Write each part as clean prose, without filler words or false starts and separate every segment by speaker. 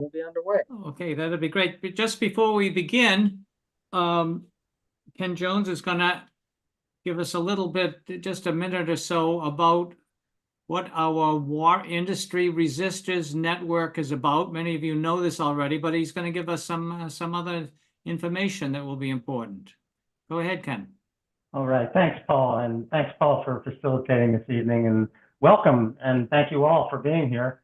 Speaker 1: We'll be underway.
Speaker 2: Okay, that'll be great. But just before we begin, Ken Jones is gonna give us a little bit, just a minute or so, about what our War Industry Resistors Network is about. Many of you know this already, but he's going to give us some other information that will be important. Go ahead, Ken.
Speaker 3: All right. Thanks, Paul. And thanks, Paul, for facilitating this evening. And welcome. And thank you all for being here.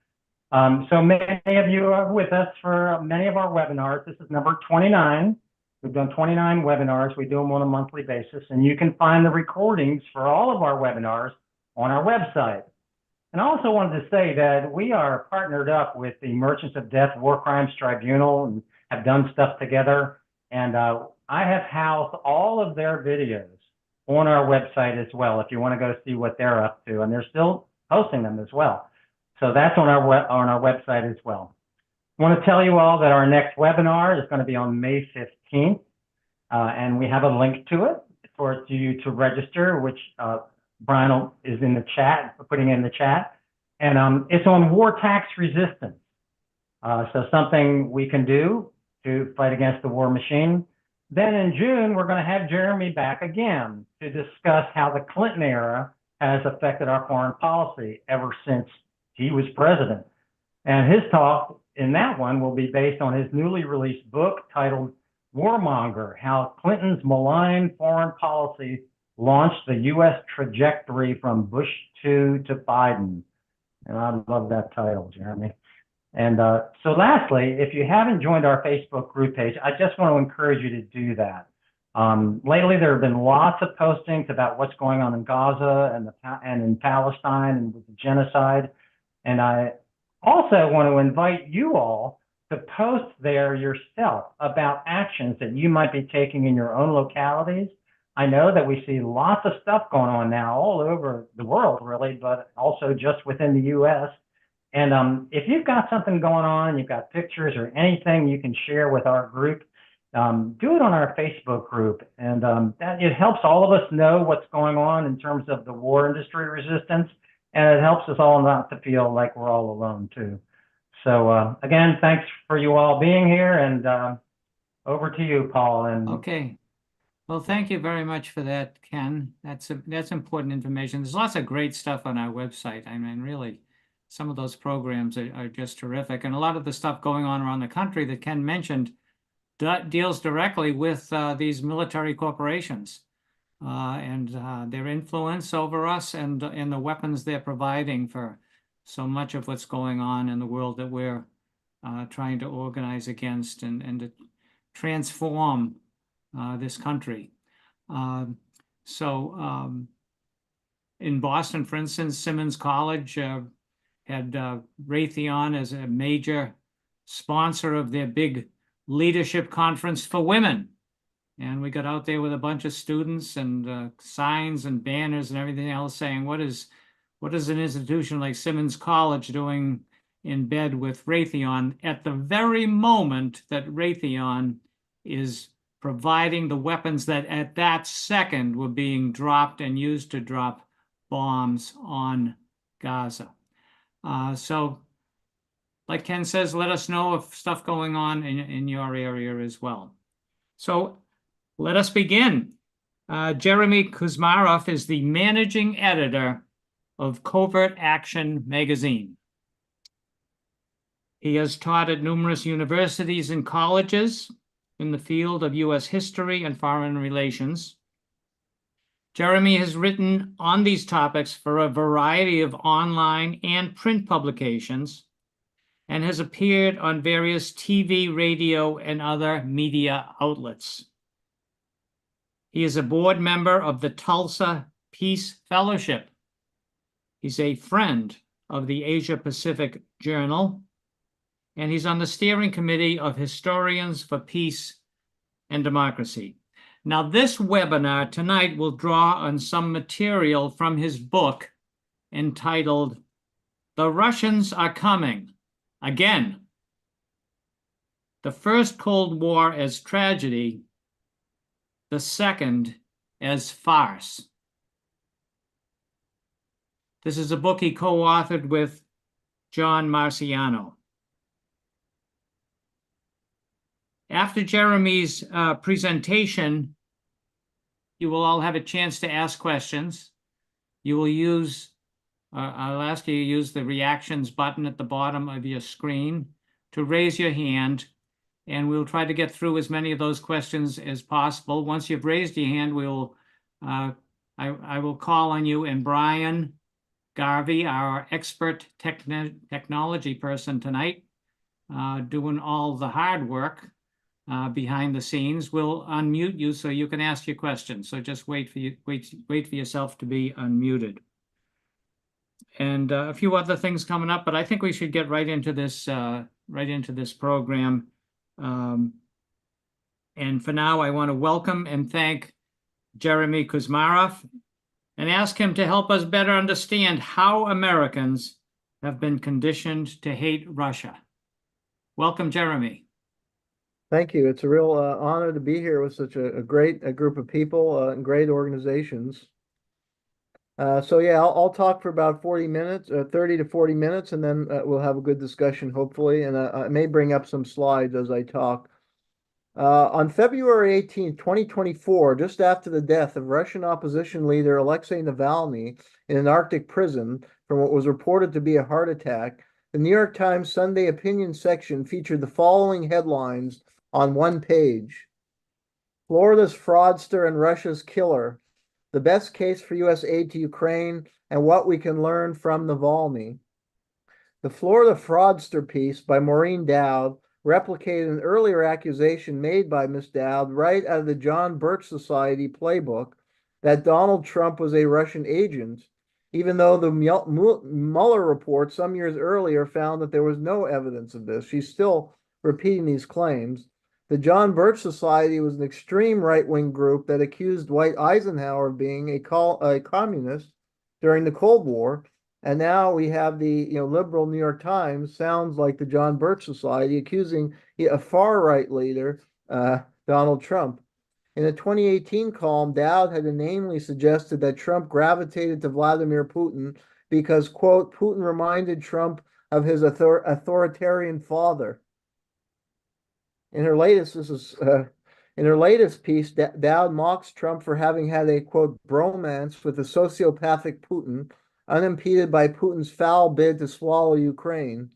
Speaker 3: So many of you are with us for many of our webinars. This is number 29. We've done 29 webinars. We do them on a monthly basis. And you can find the recordings for all of our webinars on our website. And I also wanted to say that we are partnered up with the Merchants of Death War Crimes Tribunal and have done stuff together. And I have housed all of their videos on our website as well, if you want to go see what they're up to. And they're still posting them as well. So that's on our website as well. I want to tell you all that our next webinar is going to be on May 15th. And we have a link to it for you to register, which Brian is in the chat, putting in the chat. And it's on war tax resistance. So something we can do to fight against the war machine. Then in June, we're going to have Jeremy back again to discuss how the Clinton era has affected our foreign policy ever since he was president. And his talk in that one will be based on his newly released book titled Warmonger: How Clinton's Malign Foreign Policy Launched the U.S. Trajectory from Bush II to Biden. And I love that title, Jeremy. And so lastly, if you haven't joined our Facebook group page, I just want to encourage you to do that. Lately, there have been lots of postings about what's going on in Gaza and in Palestine and with the genocide. And I also want to invite you all to post there yourself about actions that you might be taking in your own localities. I know that we see lots of stuff going on now all over the world, really, but also just within the U.S. And if you've got something going on, you've got pictures or anything you can share with our group, do it on our Facebook group. And that it helps all of us know what's going on in terms of the war industry resistance. And it helps us all not to feel like we're all alone, too. So, again, thanks for you all being here. And over to you, Paul. And
Speaker 2: okay. Well, thank you very much for that, Ken. That's important information. There's lots of great stuff on our website. I mean, really, some of those programs are just terrific. And a lot of the stuff going on around the country that Ken mentioned deals directly with these military corporations and their influence over us and the weapons they're providing for so much of what's going on in the world that we're trying to organize against and to transform this country. In Boston, for instance, Simmons College had Raytheon as a major sponsor of their big leadership conference for women. And we got out there with a bunch of students and signs and banners and everything else saying, what is an institution like Simmons College doing in bed with Raytheon at the very moment that Raytheon is providing the weapons that at that second were being dropped and used to drop bombs on Gaza. So like Ken says, let us know of stuff going on in your area as well. So let us begin. Jeremy Kuzmarov is the managing editor of Covert Action magazine. He has taught at numerous universities and colleges in the field of U.S. history and foreign relations. Jeremy has written on these topics for a variety of online and print publications and has appeared on various TV, radio, and other media outlets. He is a board member of the Tulsa Peace Fellowship. He's a friend of the Asia Pacific Journal, and he's on the steering committee of Historians for Peace and Democracy. Now, this webinar tonight will draw on some material from his book entitled, The Russians Are Coming Again. The First Cold War as Tragedy, the Second as Farce. This is a book he co-authored with John Marciano. After Jeremy's presentation, you will all have a chance to ask questions. You will use, I'll ask you to use the reactions button at the bottom of your screen to raise your hand, and we'll try to get through as many of those questions as possible. Once you've raised your hand, I will call on you, and Brian Garvey, our expert technology person tonight, doing all the hard work behind the scenes, will unmute you so you can ask your questions. So just wait for yourself to be unmuted. And a few other things coming up, but I think we should get right into this program. And for now, I want to welcome and thank Jeremy Kuzmarov and ask him to help us better understand how Americans have been conditioned to hate Russia. Welcome, Jeremy.
Speaker 1: Thank you. It's a real honor to be here with such a great group of people and great organizations. So yeah, I'll talk for about 40 minutes, 30 to 40 minutes, and then we'll have a good discussion, hopefully. And I may bring up some slides as I talk. On February 18, 2024, just after the death of Russian opposition leader Alexei Navalny in an Arctic prison from what was reported to be a heart attack, the New York Times Sunday opinion section featured the following headlines on one page: Florida's fraudster and Russia's killer, the best case for U.S. aid to Ukraine, and what we can learn from Navalny. The Florida fraudster piece by Maureen Dowd replicated an earlier accusation made by Ms. Dowd right out of the John Birch Society playbook that Donald Trump was a Russian agent, even though the Mueller report some years earlier found that there was no evidence of this. She's still repeating these claims. The John Birch Society was an extreme right-wing group that accused Dwight Eisenhower of being a communist during the Cold War. And now we have the liberal New York Times, sounds like the John Birch Society, accusing a far-right leader, Donald Trump. In a 2018 column, Dowd had inanely suggested that Trump gravitated to Vladimir Putin because, quote, Putin reminded Trump of his authoritarian father. In her latest piece, Dowd mocks Trump for having had a, quote, bromance with a sociopathic Putin, unimpeded by Putin's foul bid to swallow Ukraine.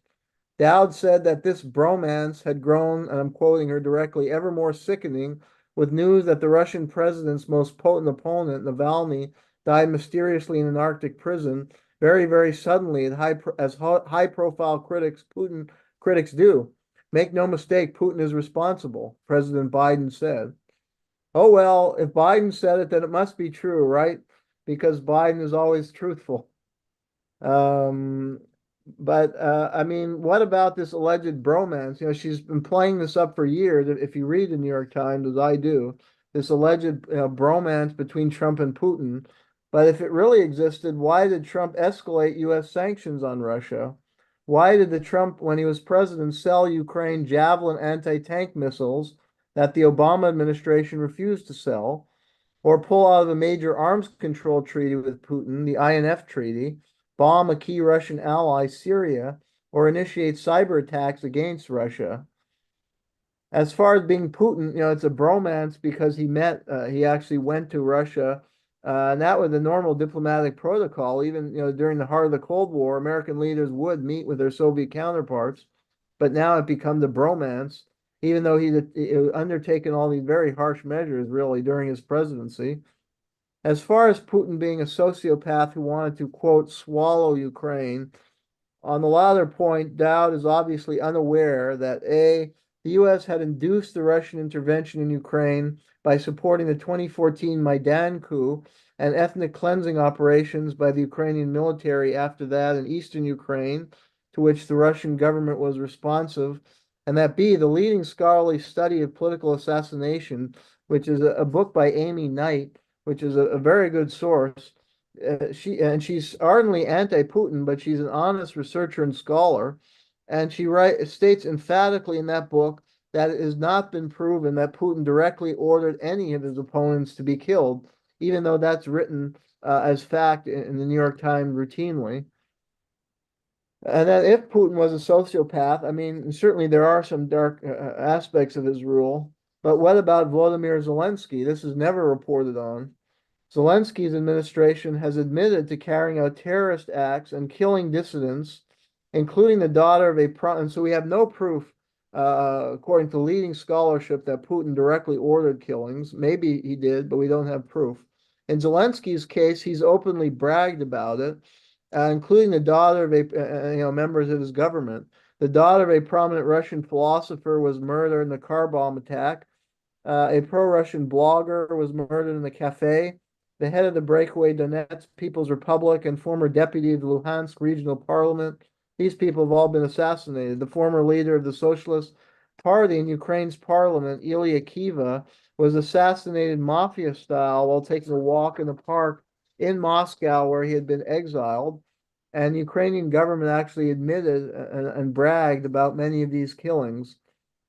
Speaker 1: Dowd said that this bromance had grown, and I'm quoting her directly, ever more sickening with news that the Russian president's most potent opponent, Navalny, died mysteriously in an Arctic prison very, very suddenly, as high-profile Putin critics do. Make no mistake, Putin is responsible, President Biden said. Oh, well, if Biden said it, then it must be true, right? Because Biden is always truthful. I mean, what about this alleged bromance? She's been playing this up for years. If you read the New York Times, as I do, this alleged bromance between Trump and Putin. But if it really existed, why did Trump escalate U.S. sanctions on Russia? Why did the Trump, when he was president, sell Ukraine Javelin anti-tank missiles that the Obama administration refused to sell, or pull out of a major arms control treaty with Putin, the INF treaty, bomb a key Russian ally, Syria, or initiate cyber attacks against Russia? As far as being Putin, it's a bromance because he actually went to Russia, and that was the normal diplomatic protocol. Even, during the heart of the Cold War, American leaders would meet with their Soviet counterparts, but now it becomes a bromance, even though he undertaken all these very harsh measures, really, during his presidency. As far as Putin being a sociopath who wanted to, quote, swallow Ukraine, on the latter point, Dowd is obviously unaware that A, the U.S. had induced the Russian intervention in Ukraine by supporting the 2014 Maidan coup and ethnic cleansing operations by the Ukrainian military after that in eastern Ukraine, to which the Russian government was responsive, and that B, the leading scholarly study of political assassination, which is a book by Amy Knight, which is a very good source. She's ardently anti-Putin, but she's an honest researcher and scholar. And she states emphatically in that book that it has not been proven that Putin directly ordered any of his opponents to be killed, even though that's written as fact in the New York Times routinely. And then if Putin was a sociopath, I mean, certainly there are some dark aspects of his rule. But what about Volodymyr Zelensky? This is never reported on. Zelensky's administration has admitted to carrying out terrorist acts and killing dissidents, including the daughter of a and so we have no proof, according to leading scholarship, that Putin directly ordered killings. Maybe he did, but we don't have proof. In Zelensky's case, he's openly bragged about it, including the daughter of members of his government. The daughter of a prominent Russian philosopher was murdered in a car bomb attack. A pro-Russian blogger was murdered in a cafe. The head of the breakaway Donetsk People's Republic and former deputy of the Luhansk Regional Parliament. These people have all been assassinated. The former leader of the Socialist Party in Ukraine's parliament, Ilya Kiva, was assassinated mafia style while taking a walk in the park in Moscow where he had been exiled. And the Ukrainian government actually admitted and bragged about many of these killings.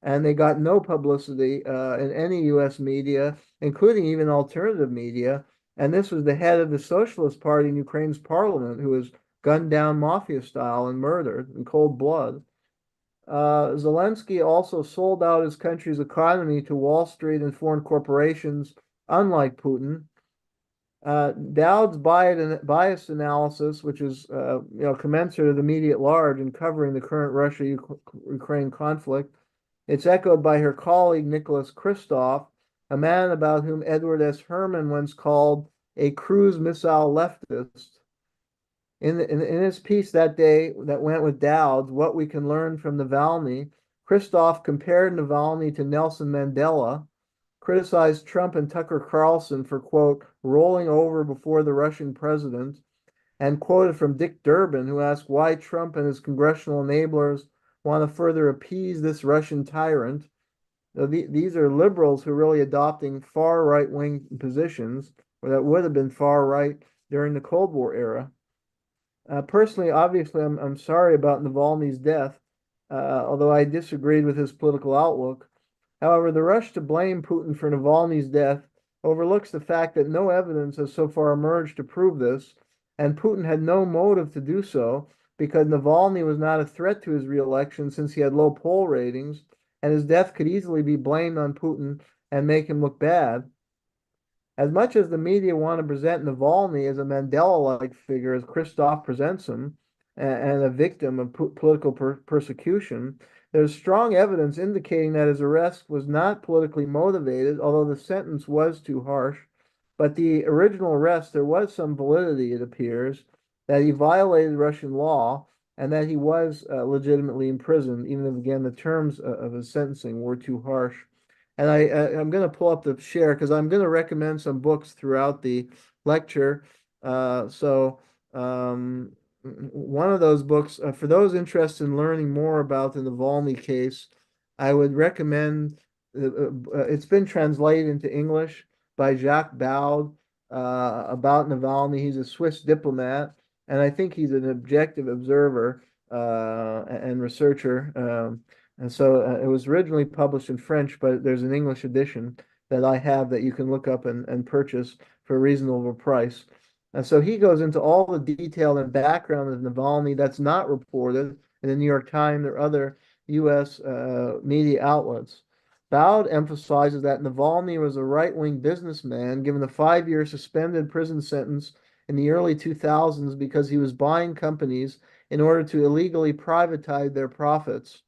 Speaker 1: And they got no publicity in any US media, including even alternative media. And this was the head of the Socialist Party in Ukraine's parliament who was gunned down mafia style and murdered in cold blood. Zelensky also sold out his country's economy to Wall Street and foreign corporations, unlike Putin. Dowd's bias analysis, which is commensurate of the media at large in covering the current Russia-Ukraine conflict, it's echoed by her colleague Nicholas Kristof, a man about whom Edward S. Herman once called a cruise missile leftist. In his piece that day that went with Dowd's, What We Can Learn from Navalny, Kristof compared Navalny to Nelson Mandela, criticized Trump and Tucker Carlson for, quote, rolling over before the Russian president, and quoted from Dick Durbin, who asked why Trump and his congressional enablers want to further appease this Russian tyrant. These are liberals who are really adopting far right-wing positions, or that would have been far right during the Cold War era. Personally, obviously, I'm sorry about Navalny's death, although I disagreed with his political outlook. However, the rush to blame Putin for Navalny's death overlooks the fact that no evidence has so far emerged to prove this, and Putin had no motive to do so because Navalny was not a threat to his reelection since he had low poll ratings, and his death could easily be blamed on Putin and make him look bad. As much as the media want to present Navalny as a Mandela-like figure, as Kristof presents him, and a victim of political persecution, there's strong evidence indicating that his arrest was not politically motivated, although the sentence was too harsh. But the original arrest, there was some validity, it appears, that he violated Russian law and that he was legitimately imprisoned, even if, again, the terms of his sentencing were too harsh. And I'm going to pull up the share because I'm going to recommend some books throughout the lecture. One of those books, for those interested in learning more about the Navalny case, I would recommend, it's been translated into English by Jacques Baud about Navalny. He's a Swiss diplomat, and I think he's an objective observer and researcher. And so it was originally published in French, but there's an English edition that I have that you can look up and purchase for a reasonable price. And so he goes into all the detail and background of Navalny that's not reported in the New York Times or other U.S. Media outlets. Baud emphasizes that Navalny was a right-wing businessman given a 5-year suspended prison sentence in the early 2000s because he was buying companies in order to illegally privatize their profits.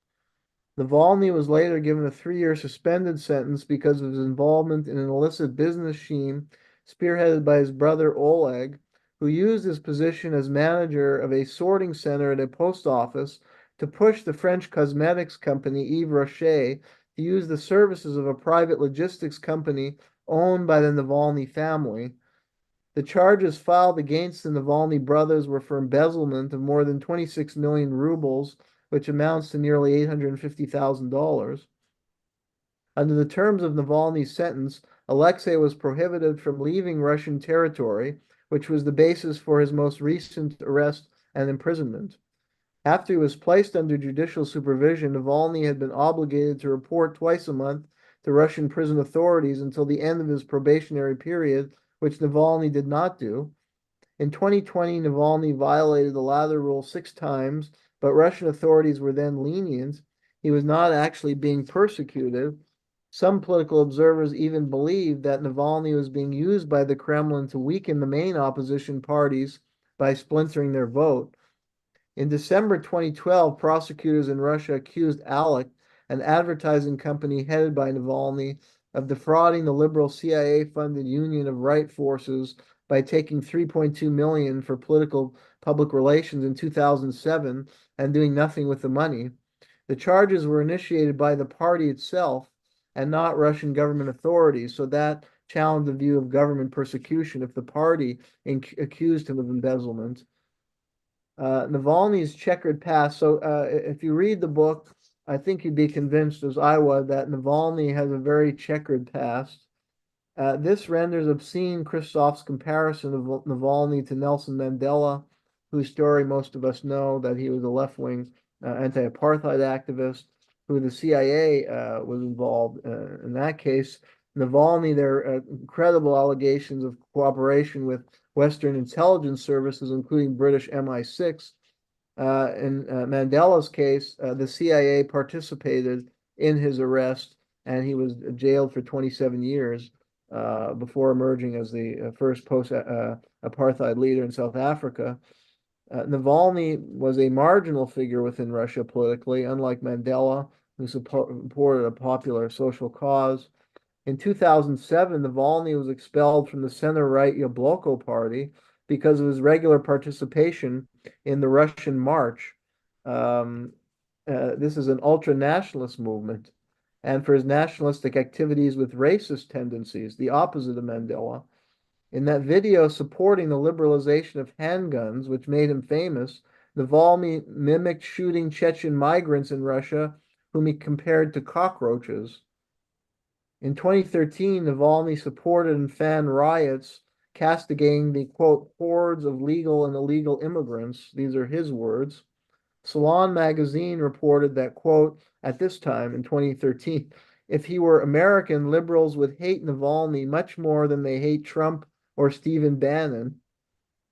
Speaker 1: Navalny was later given a 3-year suspended sentence because of his involvement in an illicit business scheme spearheaded by his brother Oleg, who used his position as manager of a sorting center at a post office to push the French cosmetics company Yves Rocher to use the services of a private logistics company owned by the Navalny family. The charges filed against the Navalny brothers were for embezzlement of more than 26 million rubles, which amounts to nearly $850,000. Under the terms of Navalny's sentence, Alexei was prohibited from leaving Russian territory, which was the basis for his most recent arrest and imprisonment. After he was placed under judicial supervision, Navalny had been obligated to report twice a month to Russian prison authorities until the end of his probationary period, which Navalny did not do. In 2020, Navalny violated the latter rule 6 times but Russian authorities were then lenient. He was not actually being persecuted. Some political observers even believed that Navalny was being used by the Kremlin to weaken the main opposition parties by splintering their vote. In December 2012, prosecutors in Russia accused ALEC, an advertising company headed by Navalny, of defrauding the liberal CIA-funded Union of Right Forces by taking $3.2 million for political public relations in 2007 and doing nothing with the money. The charges were initiated by the party itself and not Russian government authorities, so that challenged the view of government persecution if the party accused him of embezzlement. Navalny's checkered past. So if you read the book, I think you'd be convinced, as I was, that Navalny has a very checkered past. This renders obscene Christoph's comparison of Navalny to Nelson Mandela, whose story most of us know, that he was a left-wing anti-apartheid activist, who the CIA was involved in that case. Navalny, there are incredible allegations of cooperation with Western intelligence services, including British MI6. In Mandela's case, the CIA participated in his arrest, and he was jailed for 27 years before emerging as the first post-apartheid leader in South Africa. Navalny was a marginal figure within Russia politically, unlike Mandela, who supported a popular social cause. In 2007, Navalny was expelled from the center-right Yabloko party because of his regular participation in the Russian March. This is an ultra-nationalist movement, and for his nationalistic activities with racist tendencies, the opposite of Mandela. In that video supporting the liberalization of handguns, which made him famous, Navalny mimicked shooting Chechen migrants in Russia, whom he compared to cockroaches. In 2013, Navalny supported and fanned riots castigating the, quote, hordes of legal and illegal immigrants. These are his words. Salon magazine reported that, quote, at this time in 2013, if he were American, liberals would hate Navalny much more than they hate Trump or Stephen Bannon.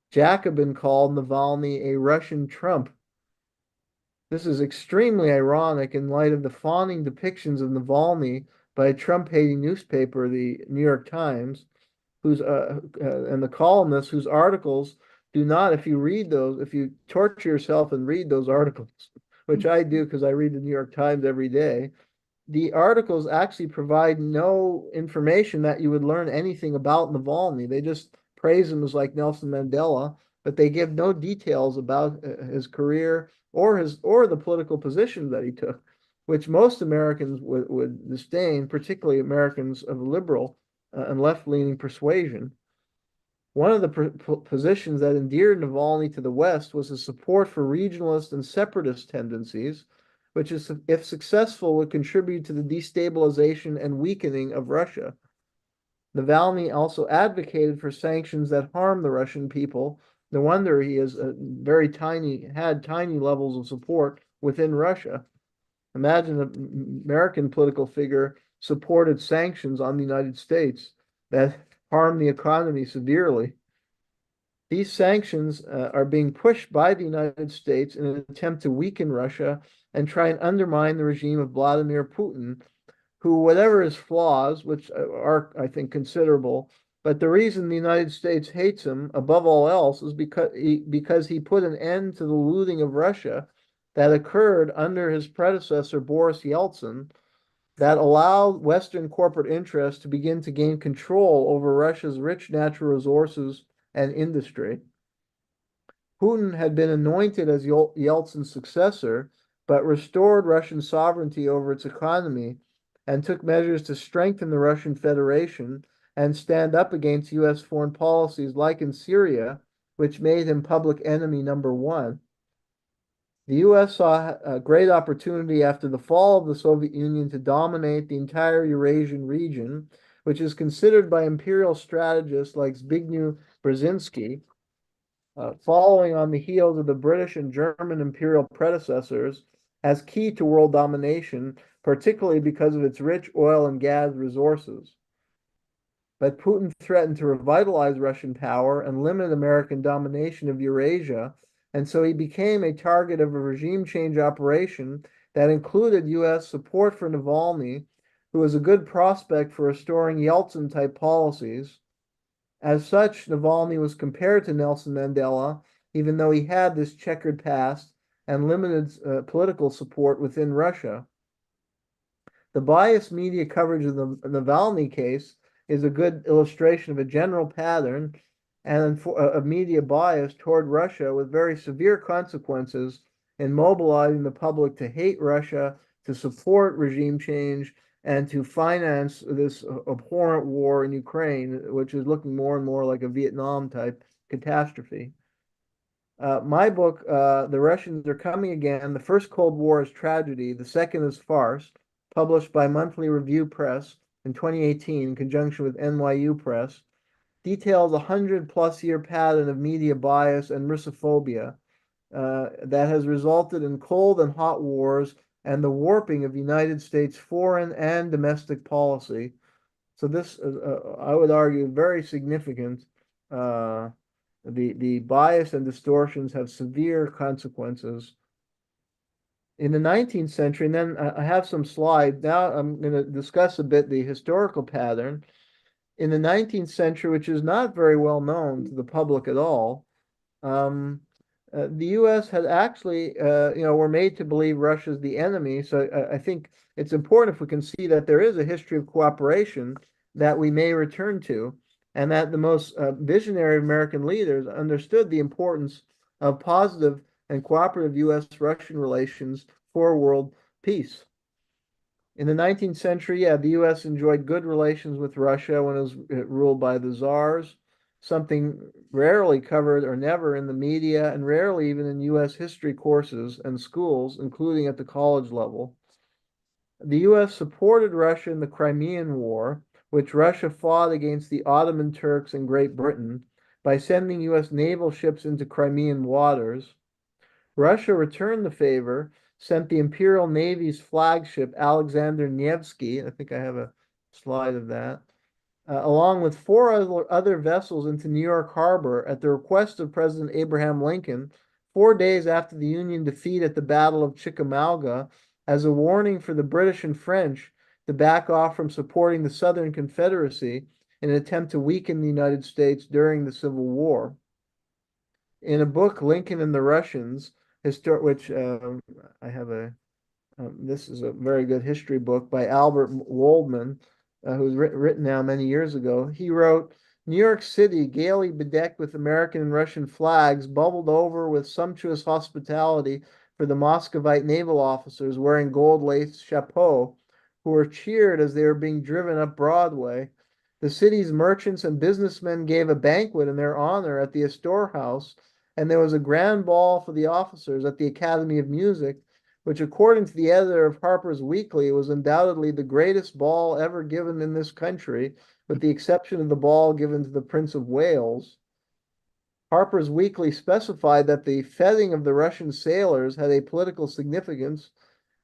Speaker 1: Jacobin called Navalny a Russian Trump. This is extremely ironic in light of the fawning depictions of Navalny by a Trump-hating newspaper, the New York Times, whose and the columnists whose articles do not, if you read those, if you torture yourself and read those articles, which I do because I read the New York Times every day, the articles actually provide no information that you would learn anything about Navalny. They just praise him as like Nelson Mandela, but they give no details about his career or the political positions that he took, which most Americans would disdain, particularly Americans of liberal and left-leaning persuasion. One of the positions that endeared Navalny to the West was his support for regionalist and separatist tendencies, which is, if successful, would contribute to the destabilization and weakening of Russia. Navalny also advocated for sanctions that harm the Russian people. No wonder he has had tiny levels of support within Russia. Imagine an American political figure supported sanctions on the United States that harm the economy severely. These sanctions are being pushed by the United States in an attempt to weaken Russia and try and undermine the regime of Vladimir Putin, who, whatever his flaws, which are, I think, considerable, but the reason the United States hates him above all else is because he put an end to the looting of Russia that occurred under his predecessor, Boris Yeltsin, that allowed Western corporate interests to begin to gain control over Russia's rich natural resources and industry. Putin had been anointed as Yeltsin's successor, but restored Russian sovereignty over its economy and took measures to strengthen the Russian Federation and stand up against U.S. foreign policies like in Syria, which made him public enemy number one. The U.S. saw a great opportunity after the fall of the Soviet Union to dominate the entire Eurasian region, which is considered by imperial strategists like Zbigniew Brzezinski, following on the heels of the British and German imperial predecessors, as key to world domination, particularly because of its rich oil and gas resources. But Putin threatened to revitalize Russian power and limit American domination of Eurasia And so he became a target of a regime change operation that included U.S. support for Navalny, who was a good prospect for restoring Yeltsin-type policies. As such, Navalny was compared to Nelson Mandela, even though he had this checkered past and limited political support within Russia. The biased media coverage of the Navalny case is a good illustration of a general pattern and of media bias toward Russia with very severe consequences in mobilizing the public to hate Russia, to support regime change, and to finance this abhorrent war in Ukraine, which is looking more and more like a Vietnam type catastrophe. My book, The Russians Are Coming Again, the first Cold War is tragedy, the second is farce, published by Monthly Review Press in 2018 in conjunction with NYU Press, details a 100+ year pattern of media bias and Russophobia that has resulted in cold and hot wars and the warping of United States foreign and domestic policy. So this is, I would argue, very significant. The bias and distortions have severe consequences. In the 19th century, and then I have some slides. Now I'm going to discuss a bit the historical pattern. In the 19th century, which is not very well known to the public at all, the U.S. had actually, were made to believe Russia's the enemy. So I think it's important if we can see that there is a history of cooperation that we may return to, and that the most visionary American leaders understood the importance of positive and cooperative U.S.-Russian relations for world peace. In the 19th century, the U.S. enjoyed good relations with Russia when it was ruled by the czars, something rarely covered or never in the media and rarely even in U.S. history courses and schools, including at the college level. The U.S. supported Russia in the Crimean War, which Russia fought against the Ottoman Turks and Great Britain by sending U.S. naval ships into Crimean waters. Russia returned the favor, sent the Imperial Navy's flagship Alexander Nevsky, I think I have a slide of that, along with 4 other vessels into New York Harbor at the request of President Abraham Lincoln 4 days after the Union defeat at the Battle of Chickamauga as a warning for the British and French to back off from supporting the Southern Confederacy in an attempt to weaken the United States during the Civil War. In a book, Lincoln and the Russians, which I have this is a very good history book by Albert Waldman, who's written now many years ago. He wrote, New York City, gaily bedecked with American and Russian flags, bubbled over with sumptuous hospitality for the Muscovite naval officers wearing gold-laced chapeaux, who were cheered as they were being driven up Broadway. The city's merchants and businessmen gave a banquet in their honor at the Astor House, and there was a grand ball for the officers at the Academy of Music, which, according to the editor of Harper's Weekly, was undoubtedly the greatest ball ever given in this country, with the exception of the ball given to the Prince of Wales. Harper's Weekly specified that the feting of the Russian sailors had a political significance.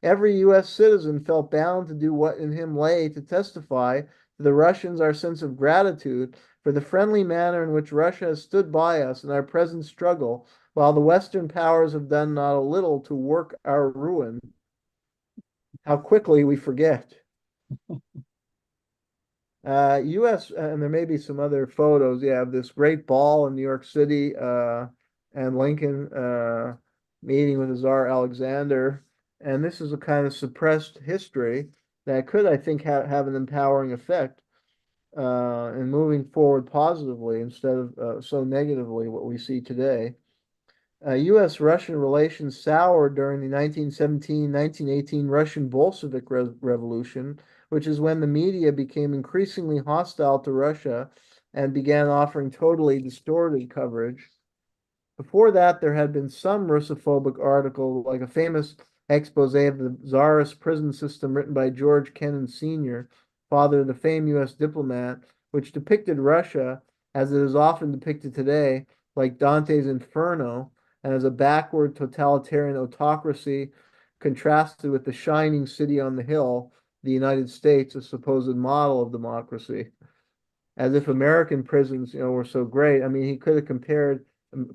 Speaker 1: Every U.S. citizen felt bound to do what in him lay to testify to the Russians our sense of gratitude for the friendly manner in which Russia has stood by us in our present struggle, while the Western powers have done not a little to work our ruin. How quickly we forget. U.S., and there may be some other photos, of this great ball in New York City, and Lincoln meeting with the Tsar Alexander. And this is a kind of suppressed history that could, I think, have an empowering effect in moving forward positively instead of so negatively what we see today. U.S.-Russian relations soured during the 1917-1918 Russian Bolshevik Revolution, which is when the media became increasingly hostile to Russia and began offering totally distorted coverage. Before that, there had been some Russophobic article, like a famous expose of the Tsarist prison system written by George Kennan Sr., father of the famed U.S. diplomat, which depicted Russia, as it is often depicted today, like Dante's Inferno, and as a backward totalitarian autocracy contrasted with the shining city on the hill, the United States, a supposed model of democracy. As if American prisons, were so great. I mean, he could have compared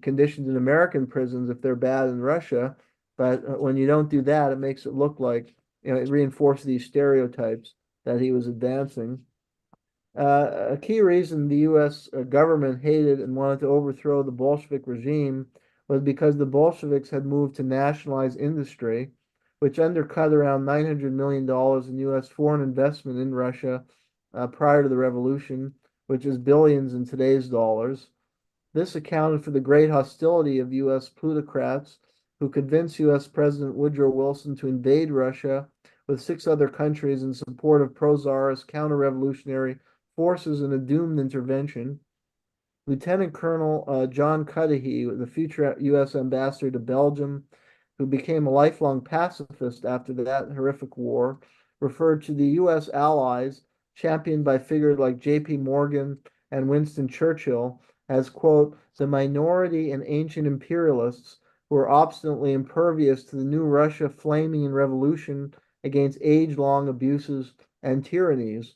Speaker 1: conditions in American prisons if they're bad in Russia. But when you don't do that, it makes it look like, it reinforces these stereotypes that he was advancing. A key reason the U.S. government hated and wanted to overthrow the Bolshevik regime was because the Bolsheviks had moved to nationalize industry, which undercut around $900 million in U.S. foreign investment in Russia prior to the revolution, which is billions in today's dollars. This accounted for the great hostility of U.S. plutocrats who convinced U.S. President Woodrow Wilson to invade Russia with 6 other countries in support of pro-Tsarist counter-revolutionary forces in a doomed intervention. Lieutenant Colonel John Cudahy, the future U.S. ambassador to Belgium, who became a lifelong pacifist after that horrific war, referred to the U.S. allies, championed by figures like J.P. Morgan and Winston Churchill, as, quote, the minority and ancient imperialists who are obstinately impervious to the new Russia flaming in revolution against age-long abuses and tyrannies.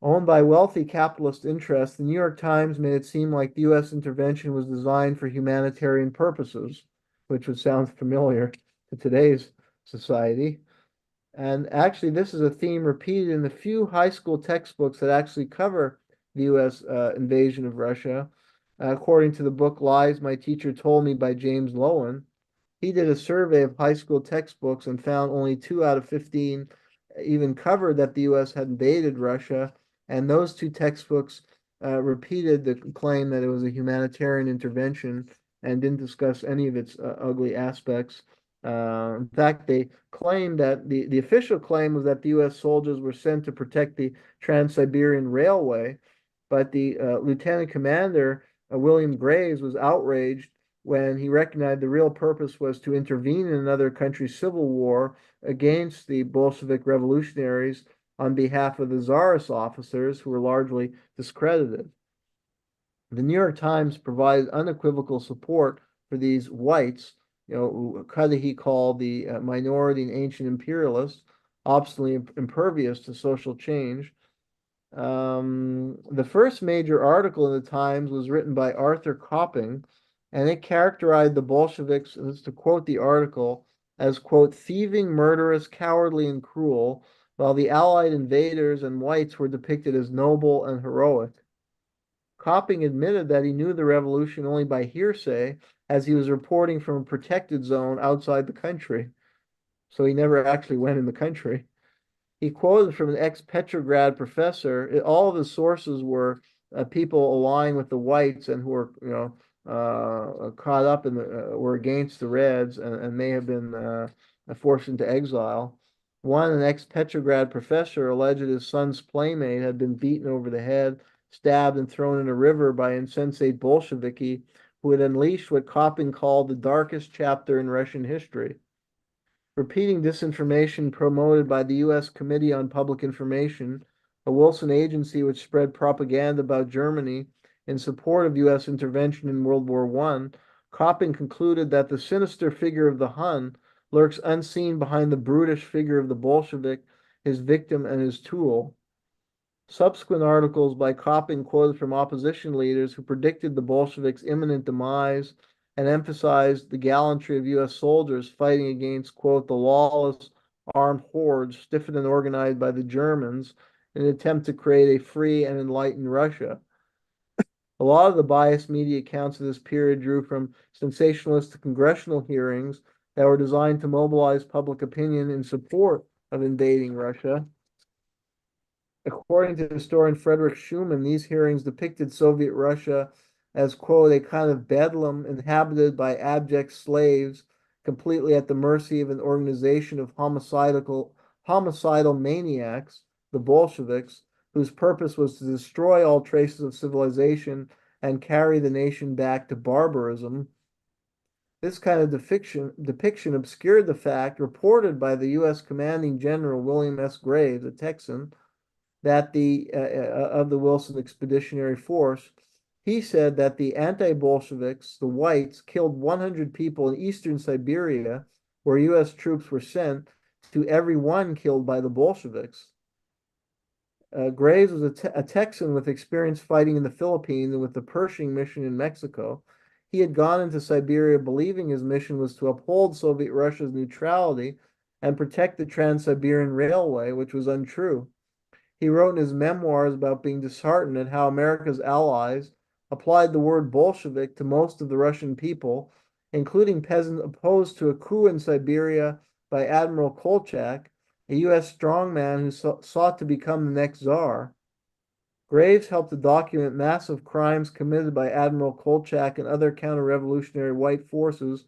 Speaker 1: Owned by wealthy capitalist interests, the New York Times made it seem like the U.S. intervention was designed for humanitarian purposes, which would sound familiar to today's society. And actually, this is a theme repeated in the few high school textbooks that actually cover the U.S. Invasion of Russia. According to the book Lies My Teacher Told Me by James Lowen, he did a survey of high school textbooks and found only 2 out of 15 even covered that the U.S. had invaded Russia. And those 2 textbooks repeated the claim that it was a humanitarian intervention and didn't discuss any of its ugly aspects. In fact, they claimed that the official claim was that the U.S. soldiers were sent to protect the Trans-Siberian Railway, but the lieutenant commander, William Graves, was outraged when he recognized the real purpose was to intervene in another country's civil war against the Bolshevik revolutionaries on behalf of the Tsarist officers who were largely discredited. The New York Times provided unequivocal support for these whites, who Cudahy called the minority and ancient imperialists, obstinately impervious to social change. The first major article in the Times was written by Arthur Copping, and it characterized the Bolsheviks, and to quote the article, as, quote, thieving, murderous, cowardly, and cruel, while the Allied invaders and whites were depicted as noble and heroic. Copping admitted that he knew the revolution only by hearsay, as he was reporting from a protected zone outside the country. So he never actually went in the country. He quoted from an ex-Petrograd professor. All of his sources were people allying with the whites and who were, caught up in were against the Reds and may have been forced into exile. One, an ex-Petrograd professor, alleged his son's playmate had been beaten over the head, stabbed, and thrown in a river by insensate Bolsheviki who had unleashed what Copping called the darkest chapter in Russian history. Repeating disinformation promoted by the U.S. Committee on Public Information, a Wilson agency which spread propaganda about Germany in support of U.S. intervention in World War I, Copping concluded that the sinister figure of the Hun lurks unseen behind the brutish figure of the Bolshevik, his victim and his tool. Subsequent articles by Copping quoted from opposition leaders who predicted the Bolsheviks' imminent demise and emphasized the gallantry of U.S. soldiers fighting against, quote, the lawless armed hordes stiffened and organized by the Germans in an attempt to create a free and enlightened Russia. A lot of the biased media accounts of this period drew from sensationalistic congressional hearings that were designed to mobilize public opinion in support of invading Russia. According to historian Frederick Schumann, these hearings depicted Soviet Russia as, quote, a kind of bedlam inhabited by abject slaves, completely at the mercy of an organization of homicidal maniacs, the Bolsheviks, whose purpose was to destroy all traces of civilization and carry the nation back to barbarism. This kind of depiction obscured the fact reported by the U.S. commanding general William S. Graves, a Texan, that of the Wilson Expeditionary Force. He said that the anti-Bolsheviks, the whites, killed 100 people in eastern Siberia, where U.S. troops were sent, to every one killed by the Bolsheviks. Graves was a Texan with experience fighting in the Philippines and with the Pershing mission in Mexico. He had gone into Siberia believing his mission was to uphold Soviet Russia's neutrality and protect the Trans-Siberian Railway, which was untrue. He wrote in his memoirs about being disheartened at how America's allies applied the word Bolshevik to most of the Russian people, including peasants opposed to a coup in Siberia by Admiral Kolchak, a U.S. strongman who sought to become the next czar. Graves helped to document massive crimes committed by Admiral Kolchak and other counter-revolutionary white forces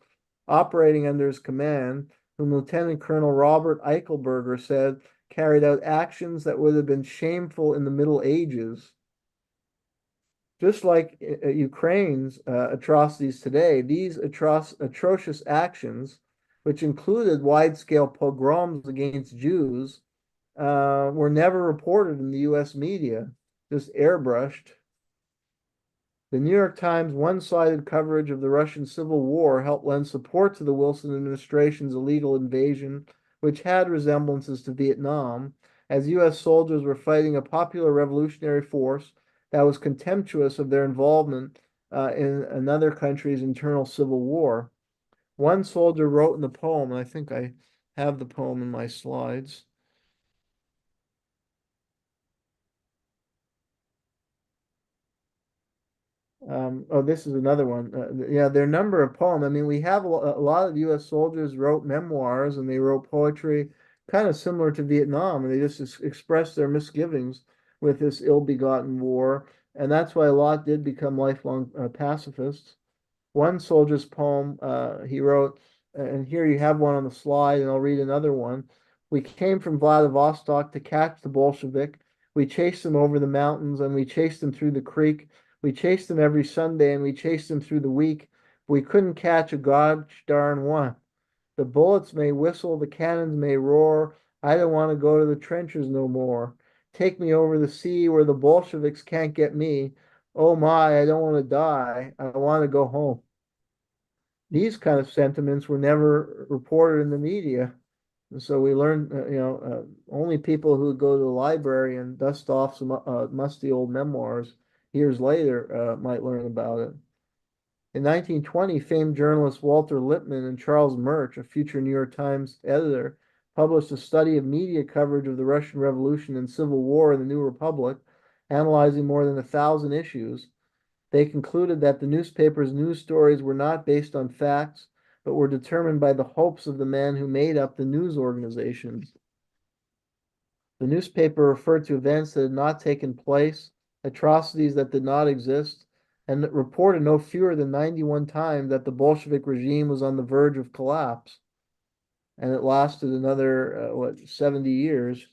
Speaker 1: operating under his command, whom Lieutenant Colonel Robert Eichelberger said carried out actions that would have been shameful in the Middle Ages. Just like Ukraine's atrocities today, these atrocious actions, which included wide-scale pogroms against Jews, were never reported in the U.S. media, just airbrushed. The New York Times' one-sided coverage of the Russian Civil War helped lend support to the Wilson administration's illegal invasion, which had resemblances to Vietnam, as U.S. soldiers were fighting a popular revolutionary force that was contemptuous of their involvement in another country's internal civil war. One soldier wrote in the poem, and I think I have the poem in my slides. Oh, this is another one. Yeah, there are a number of poems. I mean, we have a lot of U.S. soldiers wrote memoirs and they wrote poetry kind of similar to Vietnam, and they just expressed their misgivings with this ill-begotten war. And that's why a lot did become lifelong pacifists. One soldier's poem he wrote, and here you have one on the slide, and I'll read another one. We came from Vladivostok to catch the Bolshevik. We chased them over the mountains, and we chased them through the creek. We chased them every Sunday, and we chased them through the week. We couldn't catch a gosh darn one. The bullets may whistle, the cannons may roar. I don't want to go to the trenches no more. Take me over the sea where the Bolsheviks can't get me. Oh my, I don't want to die. I want to go home. These kind of sentiments were never reported in the media. And so we learned, only people who go to the library and dust off some musty old memoirs years later might learn about it. In 1920, famed journalists Walter Lippmann and Charles Murch, a future New York Times editor, published a study of media coverage of the Russian Revolution and Civil War in the New Republic, analyzing more than 1,000 issues. They concluded that the newspaper's news stories were not based on facts, but were determined by the hopes of the men who made up the news organizations. The newspaper referred to events that had not taken place, atrocities that did not exist, and reported no fewer than 91 times that the Bolshevik regime was on the verge of collapse. And it lasted another, 70 years.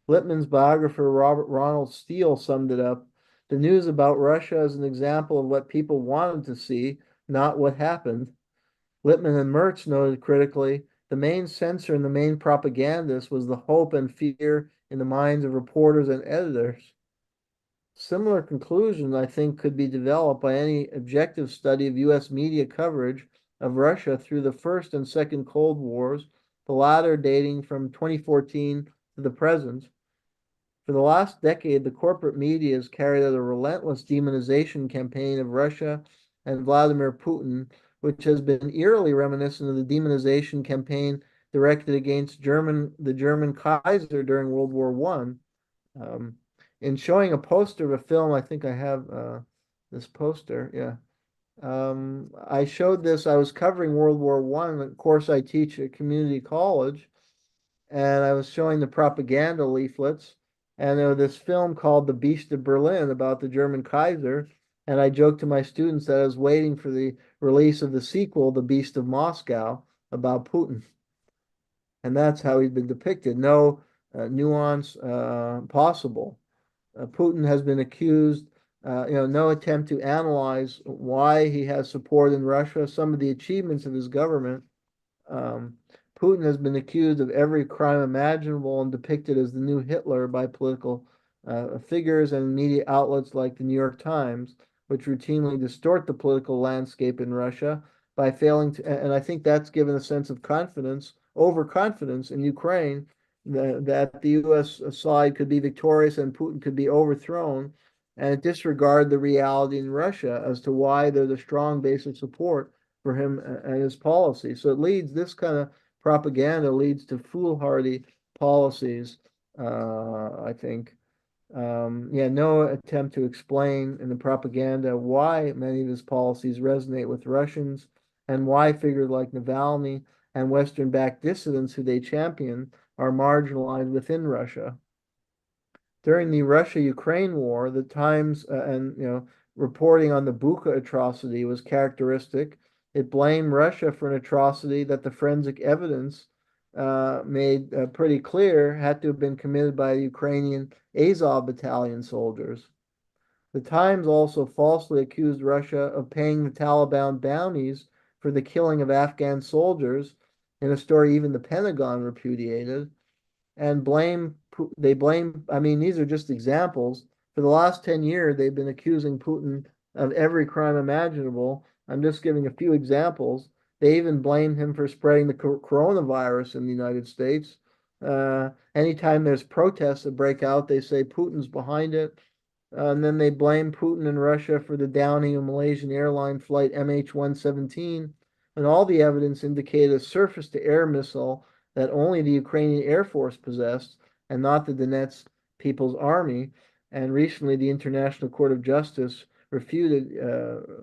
Speaker 1: Lippmann's biographer, Robert Ronald Steele, summed it up. The news about Russia is an example of what people wanted to see, not what happened. Lippmann and Mertz noted critically, the main censor and the main propagandist was the hope and fear in the minds of reporters and editors. Similar conclusions, I think, could be developed by any objective study of U.S. media coverage of Russia through the First and Second Cold Wars, the latter dating from 2014 to the present. For the last decade, the corporate media has carried out a relentless demonization campaign of Russia and Vladimir Putin, which has been eerily reminiscent of the demonization campaign directed against the German Kaiser during World War I. In showing a poster of a film, I think I have this poster, yeah. I showed this, I was covering World War I, of course I teach at community college, and I was showing the propaganda leaflets, and there was this film called The Beast of Berlin about the German Kaiser, and I joked to my students that I was waiting for the release of the sequel, The Beast of Moscow, about Putin. And that's how he'd been depicted. No nuance possible. Putin has been accused, no attempt to analyze why he has support in Russia, some of the achievements of his government. Putin has been accused of every crime imaginable and depicted as the new Hitler by political figures and media outlets like the New York Times, which routinely distort the political landscape in Russia by failing to, and I think that's given a sense of confidence, overconfidence in Ukraine that the U.S. side could be victorious and Putin could be overthrown, and disregard the reality in Russia as to why there's a strong base of support for him and his policy. So this kind of propaganda leads to foolhardy policies, I think. No attempt to explain in the propaganda why many of his policies resonate with Russians and why figures like Navalny and Western-backed dissidents who they champion are marginalized within Russia. During the Russia-Ukraine war, the Times and reporting on the Bucha atrocity was characteristic. It blamed Russia for an atrocity that the forensic evidence made pretty clear had to have been committed by Ukrainian Azov battalion soldiers. The Times also falsely accused Russia of paying the Taliban bounties for the killing of Afghan soldiers, in a story even the Pentagon repudiated, and I mean, these are just examples. For the last 10 years, they've been accusing Putin of every crime imaginable. I'm just giving a few examples. They even blame him for spreading the coronavirus in the United States. Anytime there's protests that break out, they say Putin's behind it. And then they blame Putin and Russia for the downing of Malaysian airline flight MH117. And all the evidence indicated a surface-to-air missile that only the Ukrainian Air Force possessed and not the Donetsk People's Army. And recently, the International Court of Justice refuted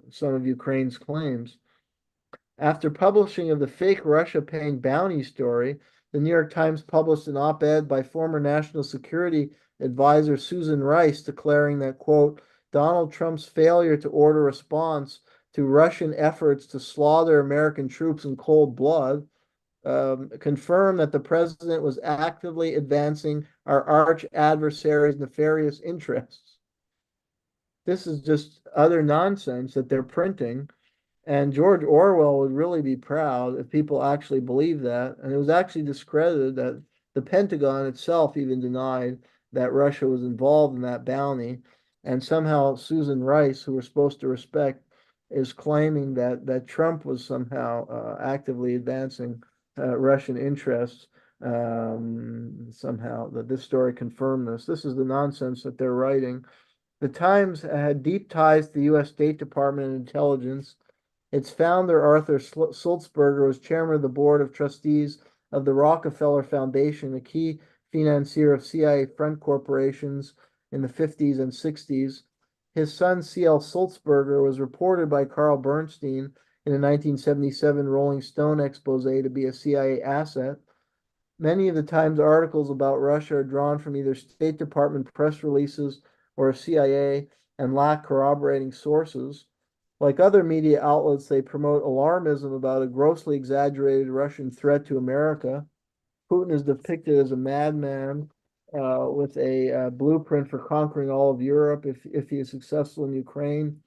Speaker 1: some of Ukraine's claims. After publishing of the fake Russia paying bounty story, the New York Times published an op-ed by former National Security Advisor Susan Rice declaring that, quote, Donald Trump's failure to order response to Russian efforts to slaughter American troops in cold blood confirmed that the president was actively advancing our arch adversary's nefarious interests. This is just utter nonsense that they're printing. And George Orwell would really be proud if people actually believed that. And it was actually discredited that the Pentagon itself even denied that Russia was involved in that bounty. And somehow Susan Rice, who we're supposed to respect, is claiming that Trump was somehow actively advancing Russian interests. Somehow that this story confirmed this. This is the nonsense that they're writing. The Times had deep ties to the U.S. State Department and intelligence. Its founder, Arthur Sulzberger, was chairman of the board of trustees of the Rockefeller Foundation, a key financier of CIA front corporations in the 50s and 60s. His son, C.L. Sulzberger, was reported by Carl Bernstein in a 1977 Rolling Stone expose to be a CIA asset. Many of the Times articles about Russia are drawn from either State Department press releases or CIA and lack corroborating sources. Like other media outlets, they promote alarmism about a grossly exaggerated Russian threat to America. Putin is depicted as a madman with a blueprint for conquering all of Europe if he is successful in Ukraine.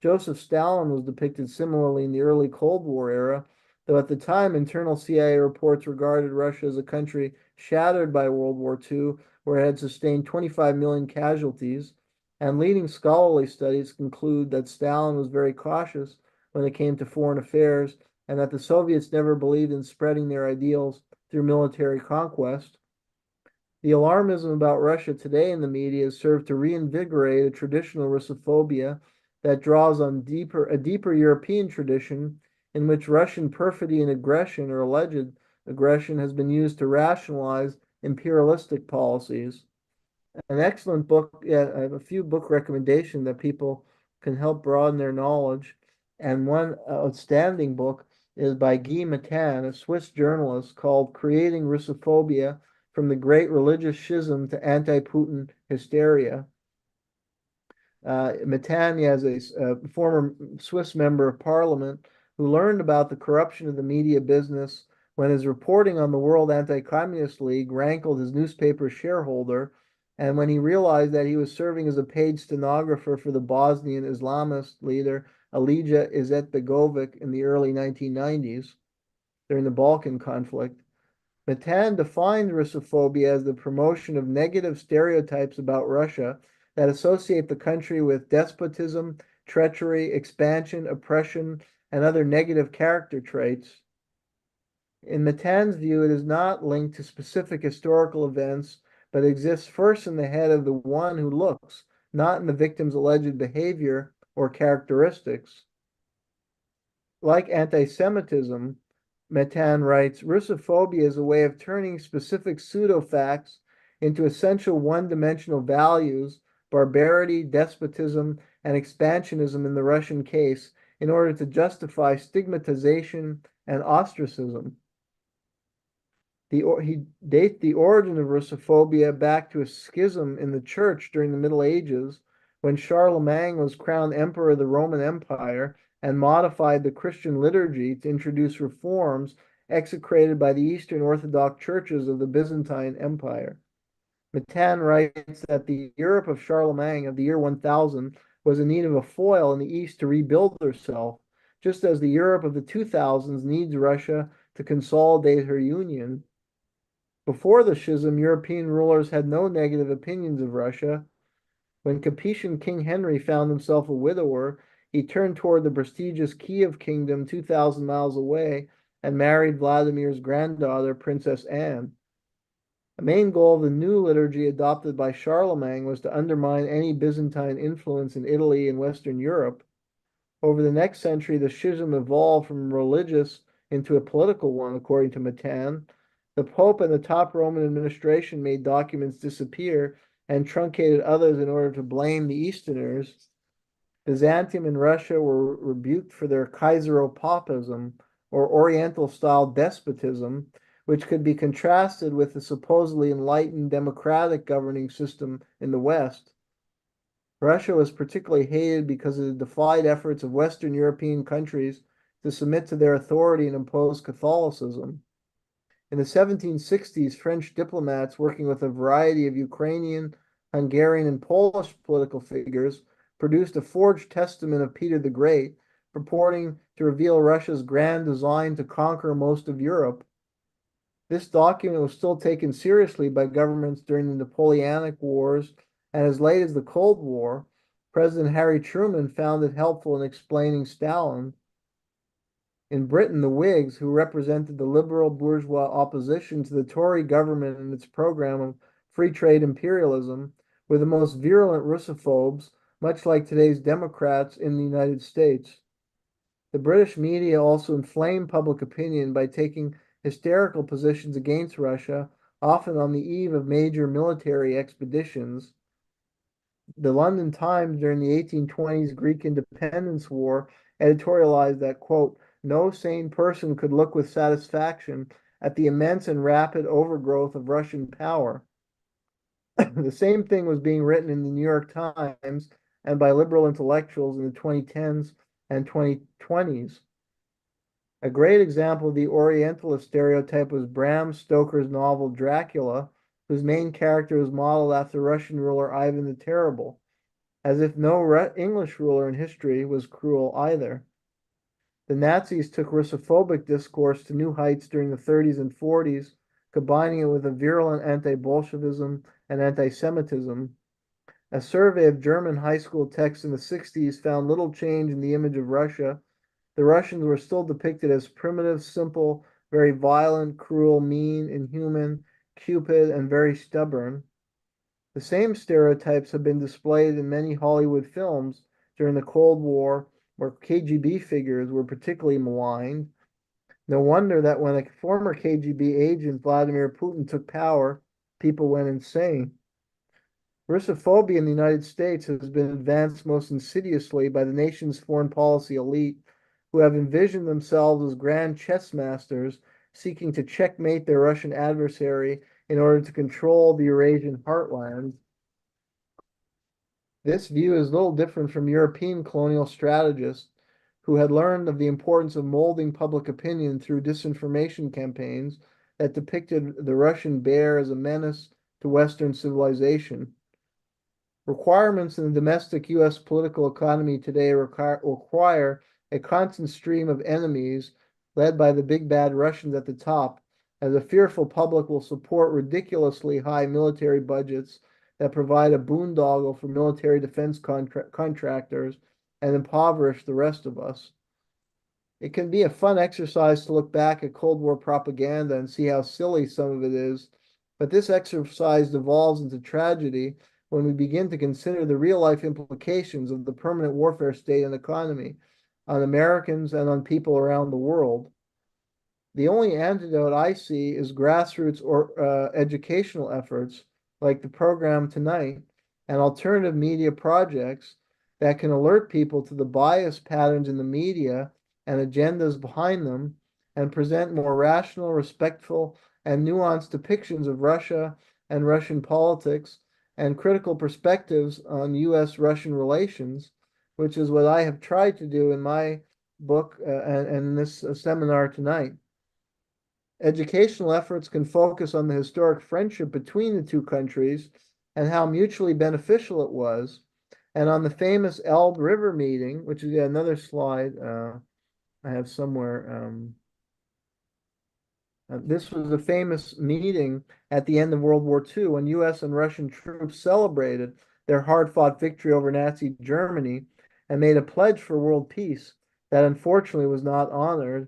Speaker 1: Joseph Stalin was depicted similarly in the early Cold War era, though at the time internal CIA reports regarded Russia as a country shattered by World War II, where it had sustained 25 million casualties. And leading scholarly studies conclude that Stalin was very cautious when it came to foreign affairs, and that the Soviets never believed in spreading their ideals through military conquest. The alarmism about Russia today in the media has served to reinvigorate a traditional Russophobia that draws on a deeper European tradition in which Russian perfidy and aggression, or alleged aggression, has been used to rationalize imperialistic policies. An excellent book. Yeah, I have a few book recommendations that people can help broaden their knowledge. And one outstanding book is by Guy Matan, a Swiss journalist, called Creating Russophobia from the Great Religious Schism to Anti-Putin Hysteria. Matan is a former Swiss member of parliament who learned about the corruption of the media business when his reporting on the World Anti-Communist League rankled his newspaper shareholder, and when he realized that he was serving as a paid stenographer for the Bosnian Islamist leader Alija Izetbegovic in the early 1990s during the Balkan conflict. Matan defined Russophobia as the promotion of negative stereotypes about Russia that associate the country with despotism, treachery, expansion, oppression, and other negative character traits. In Matan's view, it is not linked to specific historical events, but exists first in the head of the one who looks, not in the victim's alleged behavior or characteristics. Like anti-Semitism, Matan writes, Russophobia is a way of turning specific pseudo-facts into essential one-dimensional values, barbarity, despotism, and expansionism in the Russian case, in order to justify stigmatization and ostracism. He dates the origin of Russophobia back to a schism in the church during the Middle Ages, when Charlemagne was crowned emperor of the Roman Empire and modified the Christian liturgy to introduce reforms execrated by the Eastern Orthodox churches of the Byzantine Empire. Matan writes that the Europe of Charlemagne of the year 1000 was in need of a foil in the East to rebuild herself, just as the Europe of the 2000s needs Russia to consolidate her union. Before the schism, European rulers had no negative opinions of Russia. When Capetian King Henry found himself a widower, he turned toward the prestigious Kiev kingdom 2,000 miles away and married Vladimir's granddaughter, Princess Anne. The main goal of the new liturgy adopted by Charlemagne was to undermine any Byzantine influence in Italy and Western Europe. Over the next century, the schism evolved from religious into a political one, according to Matan. The Pope and the top Roman administration made documents disappear and truncated others in order to blame the Easterners. Byzantium and Russia were rebuked for their Kaiseropapism, or Oriental-style despotism, which could be contrasted with the supposedly enlightened democratic governing system in the West. Russia was particularly hated because of the defied efforts of Western European countries to submit to their authority and impose Catholicism. In the 1760s, French diplomats working with a variety of Ukrainian, Hungarian, and Polish political figures produced a forged testament of Peter the Great, purporting to reveal Russia's grand design to conquer most of Europe. This document was still taken seriously by governments during the Napoleonic Wars, and as late as the Cold War, President Harry Truman found it helpful in explaining Stalin. In Britain, the Whigs, who represented the liberal bourgeois opposition to the Tory government and its program of free trade imperialism, were the most virulent Russophobes, much like today's Democrats in the United States. The British media also inflamed public opinion by taking hysterical positions against Russia, often on the eve of major military expeditions. The London Times during the 1820s Greek Independence War editorialized that, quote, no sane person could look with satisfaction at the immense and rapid overgrowth of Russian power. The same thing was being written in the New York Times and by liberal intellectuals in the 2010s and 2020s. A great example of the Orientalist stereotype was Bram Stoker's novel Dracula, whose main character was modeled after Russian ruler Ivan the Terrible, as if no English ruler in history was cruel either. The Nazis took Russophobic discourse to new heights during the 30s and 40s, combining it with a virulent anti-Bolshevism and anti-Semitism. A survey of German high school texts in the 60s found little change in the image of Russia. The Russians were still depicted as primitive, simple, very violent, cruel, mean, inhuman, cupid, and very stubborn. The same stereotypes have been displayed in many Hollywood films during the Cold War, where KGB figures were particularly maligned. No wonder that when a former KGB agent, Vladimir Putin, took power, people went insane. Russophobia in the United States has been advanced most insidiously by the nation's foreign policy elite, who have envisioned themselves as grand chess masters seeking to checkmate their Russian adversary in order to control the Eurasian heartland. This view is little different from European colonial strategists who had learned of the importance of molding public opinion through disinformation campaigns that depicted the Russian bear as a menace to Western civilization. Requirements in the domestic U.S. political economy today require a constant stream of enemies led by the big bad Russians at the top, as a fearful public will support ridiculously high military budgets that provide a boondoggle for military defense contractors and impoverish the rest of us. It can be a fun exercise to look back at Cold War propaganda and see how silly some of it is, but this exercise devolves into tragedy when we begin to consider the real-life implications of the permanent warfare state and economy on Americans and on people around the world. The only antidote I see is grassroots or educational efforts like the program tonight and alternative media projects that can alert people to the bias patterns in the media and agendas behind them and present more rational, respectful, and nuanced depictions of Russia and Russian politics and critical perspectives on US-Russian relations, which is what I have tried to do in my book and in this seminar tonight. Educational efforts can focus on the historic friendship between the two countries and how mutually beneficial it was, and on the famous Elbe River meeting, which is another slide I have somewhere. This was a famous meeting at the end of World War II when US and Russian troops celebrated their hard-fought victory over Nazi Germany and made a pledge for world peace that unfortunately was not honored.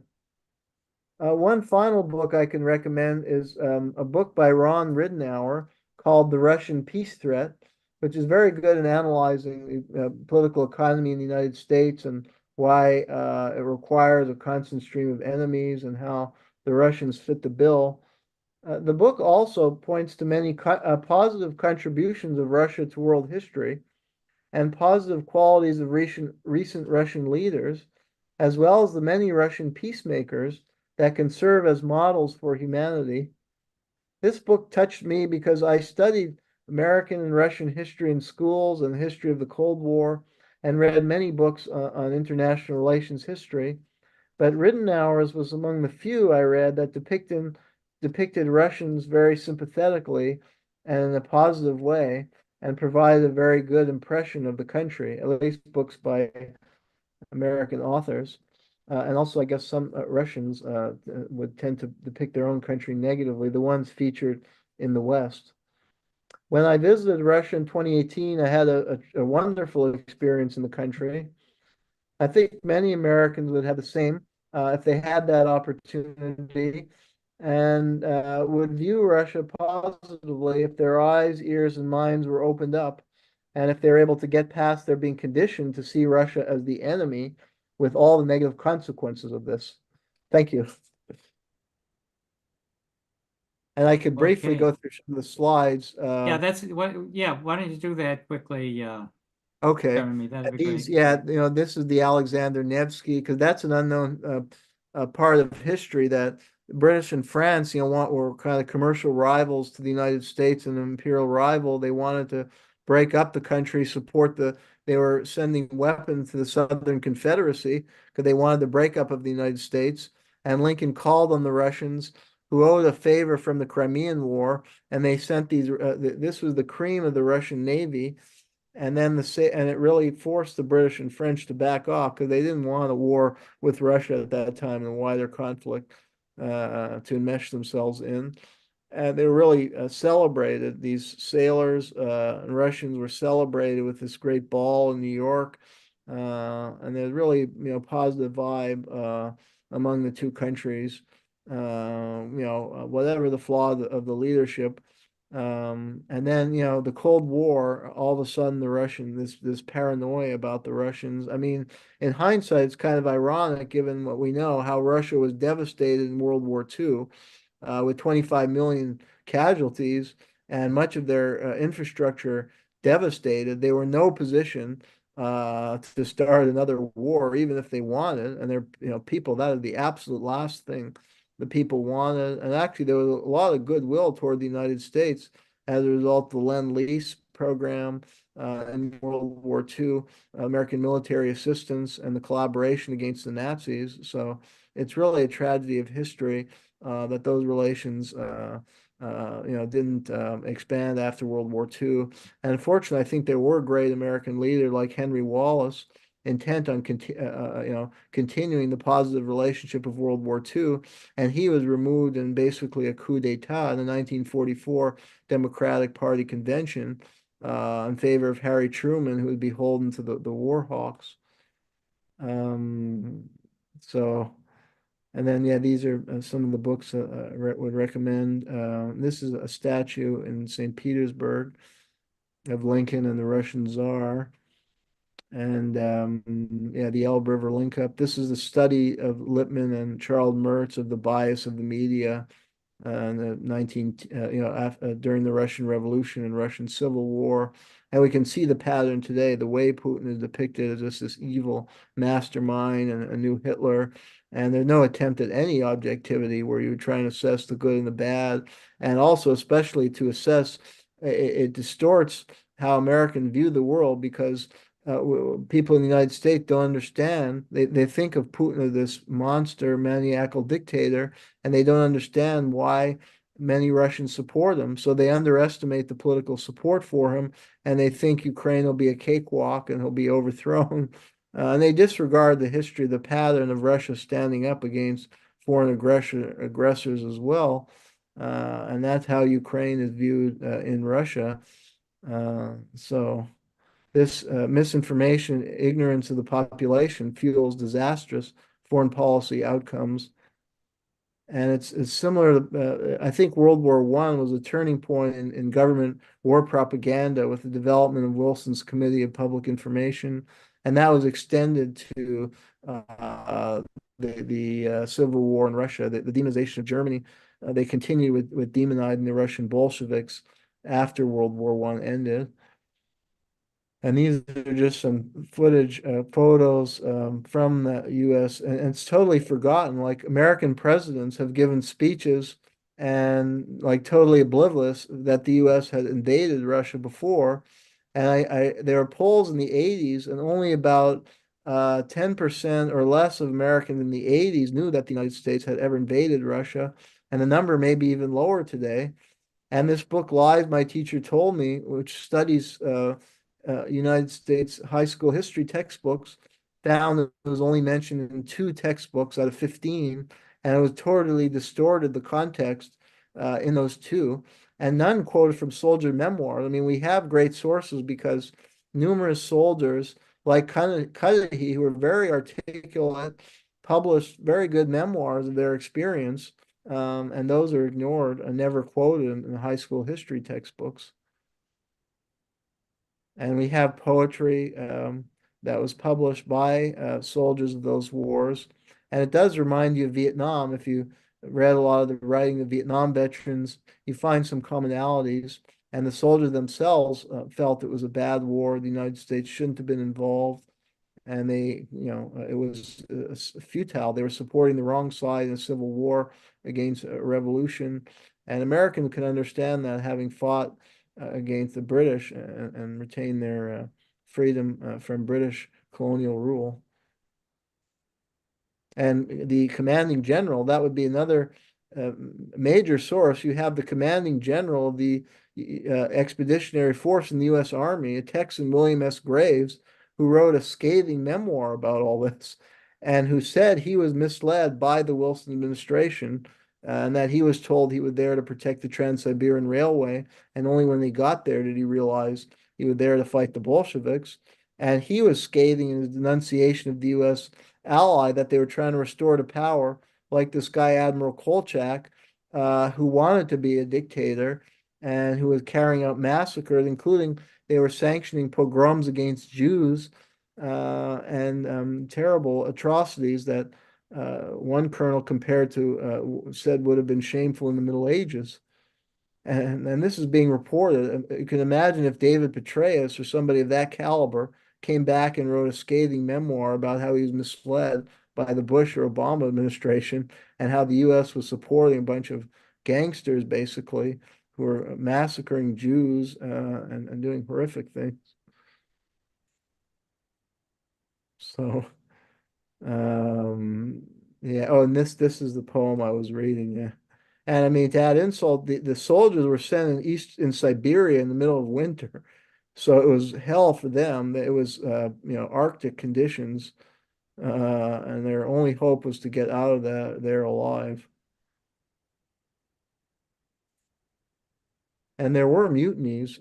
Speaker 1: One final book I can recommend is a book by Ron Ridenour called The Russian Peace Threat, which is very good in analyzing the political economy in the United States and why it requires a constant stream of enemies and how the Russians fit the bill. The book also points to many positive contributions of Russia to world history and positive qualities of recent Russian leaders, as well as the many Russian peacemakers that can serve as models for humanity. This book touched me because I studied American and Russian history in schools and the history of the Cold War and read many books on international relations history. But Ridenour's was among the few I read that depicted Russians very sympathetically and in a positive way and provided a very good impression of the country, at least books by American authors. And also, I guess some Russians would tend to depict their own country negatively, the ones featured in the West. When I visited Russia in 2018, I had a wonderful experience in the country. I think many Americans would have the same if they had that opportunity and would view Russia positively if their eyes, ears, and minds were opened up, and if they're able to get past their being conditioned to see Russia as the enemy with all the negative consequences of this. Thank you. And I could briefly go through some of the slides.
Speaker 2: Yeah, that's what. Yeah, why don't you do that quickly?
Speaker 1: Okay.
Speaker 2: Jeremy, that'd be
Speaker 1: These,
Speaker 2: great.
Speaker 1: yeah, this is the Alexander Nevsky, because that's an unknown part of history that the British and France, were kind of commercial rivals to the United States and an imperial rival. They wanted to break up the country, they were sending weapons to the Southern Confederacy because they wanted the breakup of the United States. And Lincoln called on the Russians, who owed a favor from the Crimean War, and they sent this was the cream of the Russian Navy. And then it really forced the British and French to back off because they didn't want a war with Russia at that time and a wider conflict to enmesh themselves in. And they were really celebrated. These sailors and Russians were celebrated with this great ball in New York, and there's really positive vibe among the two countries. Whatever the flaw of the leadership. And then, the Cold War, all of a sudden this paranoia about the Russians. I mean, in hindsight, it's kind of ironic given what we know, how Russia was devastated in World War II with 25 million casualties and much of their infrastructure devastated. They were in no position to start another war, even if they wanted. And they're, people, that is the absolute last thing the people wanted. And actually, there was a lot of goodwill toward the United States as a result of the Lend-Lease program in World War II, American military assistance, and the collaboration against the Nazis. So it's really a tragedy of history that those relations, didn't expand after World War II. And unfortunately, I think there were great American leaders like Henry Wallace intent on continuing the positive relationship of World War II, and he was removed in basically a coup d'état in the 1944 Democratic Party convention in favor of Harry Truman, who was beholden to the war hawks. So, and then, yeah, these are some of the books I would recommend. This is a statue in St. Petersburg of Lincoln and the Russian Tsar. And yeah, the Elbe River Link Up. This is the study of Lippmann and Charles Mertz of the bias of the media in the during the Russian Revolution and Russian Civil War. And we can see the pattern today, the way Putin is depicted as just this evil mastermind and a new Hitler. And there's no attempt at any objectivity where you're trying to assess the good and the bad. And also, especially to assess, it distorts how Americans view the world because people in the United States don't understand. They think of Putin as this monster, maniacal dictator, and they don't understand why many Russians support him. So they underestimate the political support for him, and they think Ukraine will be a cakewalk and he'll be overthrown. And they disregard the history, the pattern of Russia standing up against foreign aggressors as well. And that's how Ukraine is viewed in Russia. So this misinformation, ignorance of the population fuels disastrous foreign policy outcomes. And it's similar to, I think World War I was a turning point in government war propaganda with the development of Wilson's Committee of Public Information. And that was extended to the Civil War in Russia, the demonization of Germany. They continued with demonizing the Russian Bolsheviks after World War I ended. And these are just some footage, photos from the U.S. And it's totally forgotten. Like American presidents have given speeches and like totally oblivious that the U.S. had invaded Russia before. And there were polls in the 80s, and only about 10% or less of Americans in the 80s knew that the United States had ever invaded Russia. And the number may be even lower today. And this book, Lies My Teacher Told Me, which studies United States high school history textbooks, found that it was only mentioned in 2 textbooks out of 15, and it was totally distorted the context in those 2, and none quoted from soldier memoirs. I mean, we have great sources because numerous soldiers like Cudahy, who were very articulate, published very good memoirs of their experience, and those are ignored and never quoted in high school history textbooks. And we have poetry that was published by soldiers of those wars. And it does remind you of Vietnam. If you read a lot of the writing of Vietnam veterans, you find some commonalities. And the soldiers themselves felt it was a bad war. The United States shouldn't have been involved. And they, it was futile. They were supporting the wrong side in a civil war against a revolution. And Americans can understand that, having fought against the British and retain their freedom from British colonial rule. And the commanding general, that would be another major source. You have the commanding general of the expeditionary force in the U.S. Army, a Texan, William S. Graves, who wrote a scathing memoir about all this, and who said he was misled by the Wilson administration, and that he was told he was there to protect the Trans-Siberian Railway, and only when he got there did he realize he was there to fight the Bolsheviks. And he was scathing in his denunciation of the U.S. ally that they were trying to restore to power, like this guy, Admiral Kolchak, who wanted to be a dictator and who was carrying out massacres, including they were sanctioning pogroms against Jews and terrible atrocities that one colonel compared to said would have been shameful in the Middle Ages. And this is being reported. You can imagine if David Petraeus or somebody of that caliber came back and wrote a scathing memoir about how he was misled by the Bush or Obama administration and how the U.S. was supporting a bunch of gangsters, basically, who were massacring Jews and doing horrific things. So, yeah. Oh, and this is the poem I was reading. Yeah. And I mean, to add insult, the soldiers were sent in Siberia in the middle of winter. So it was hell for them. It was, Arctic conditions. And their only hope was to get out of there alive. And there were mutinies.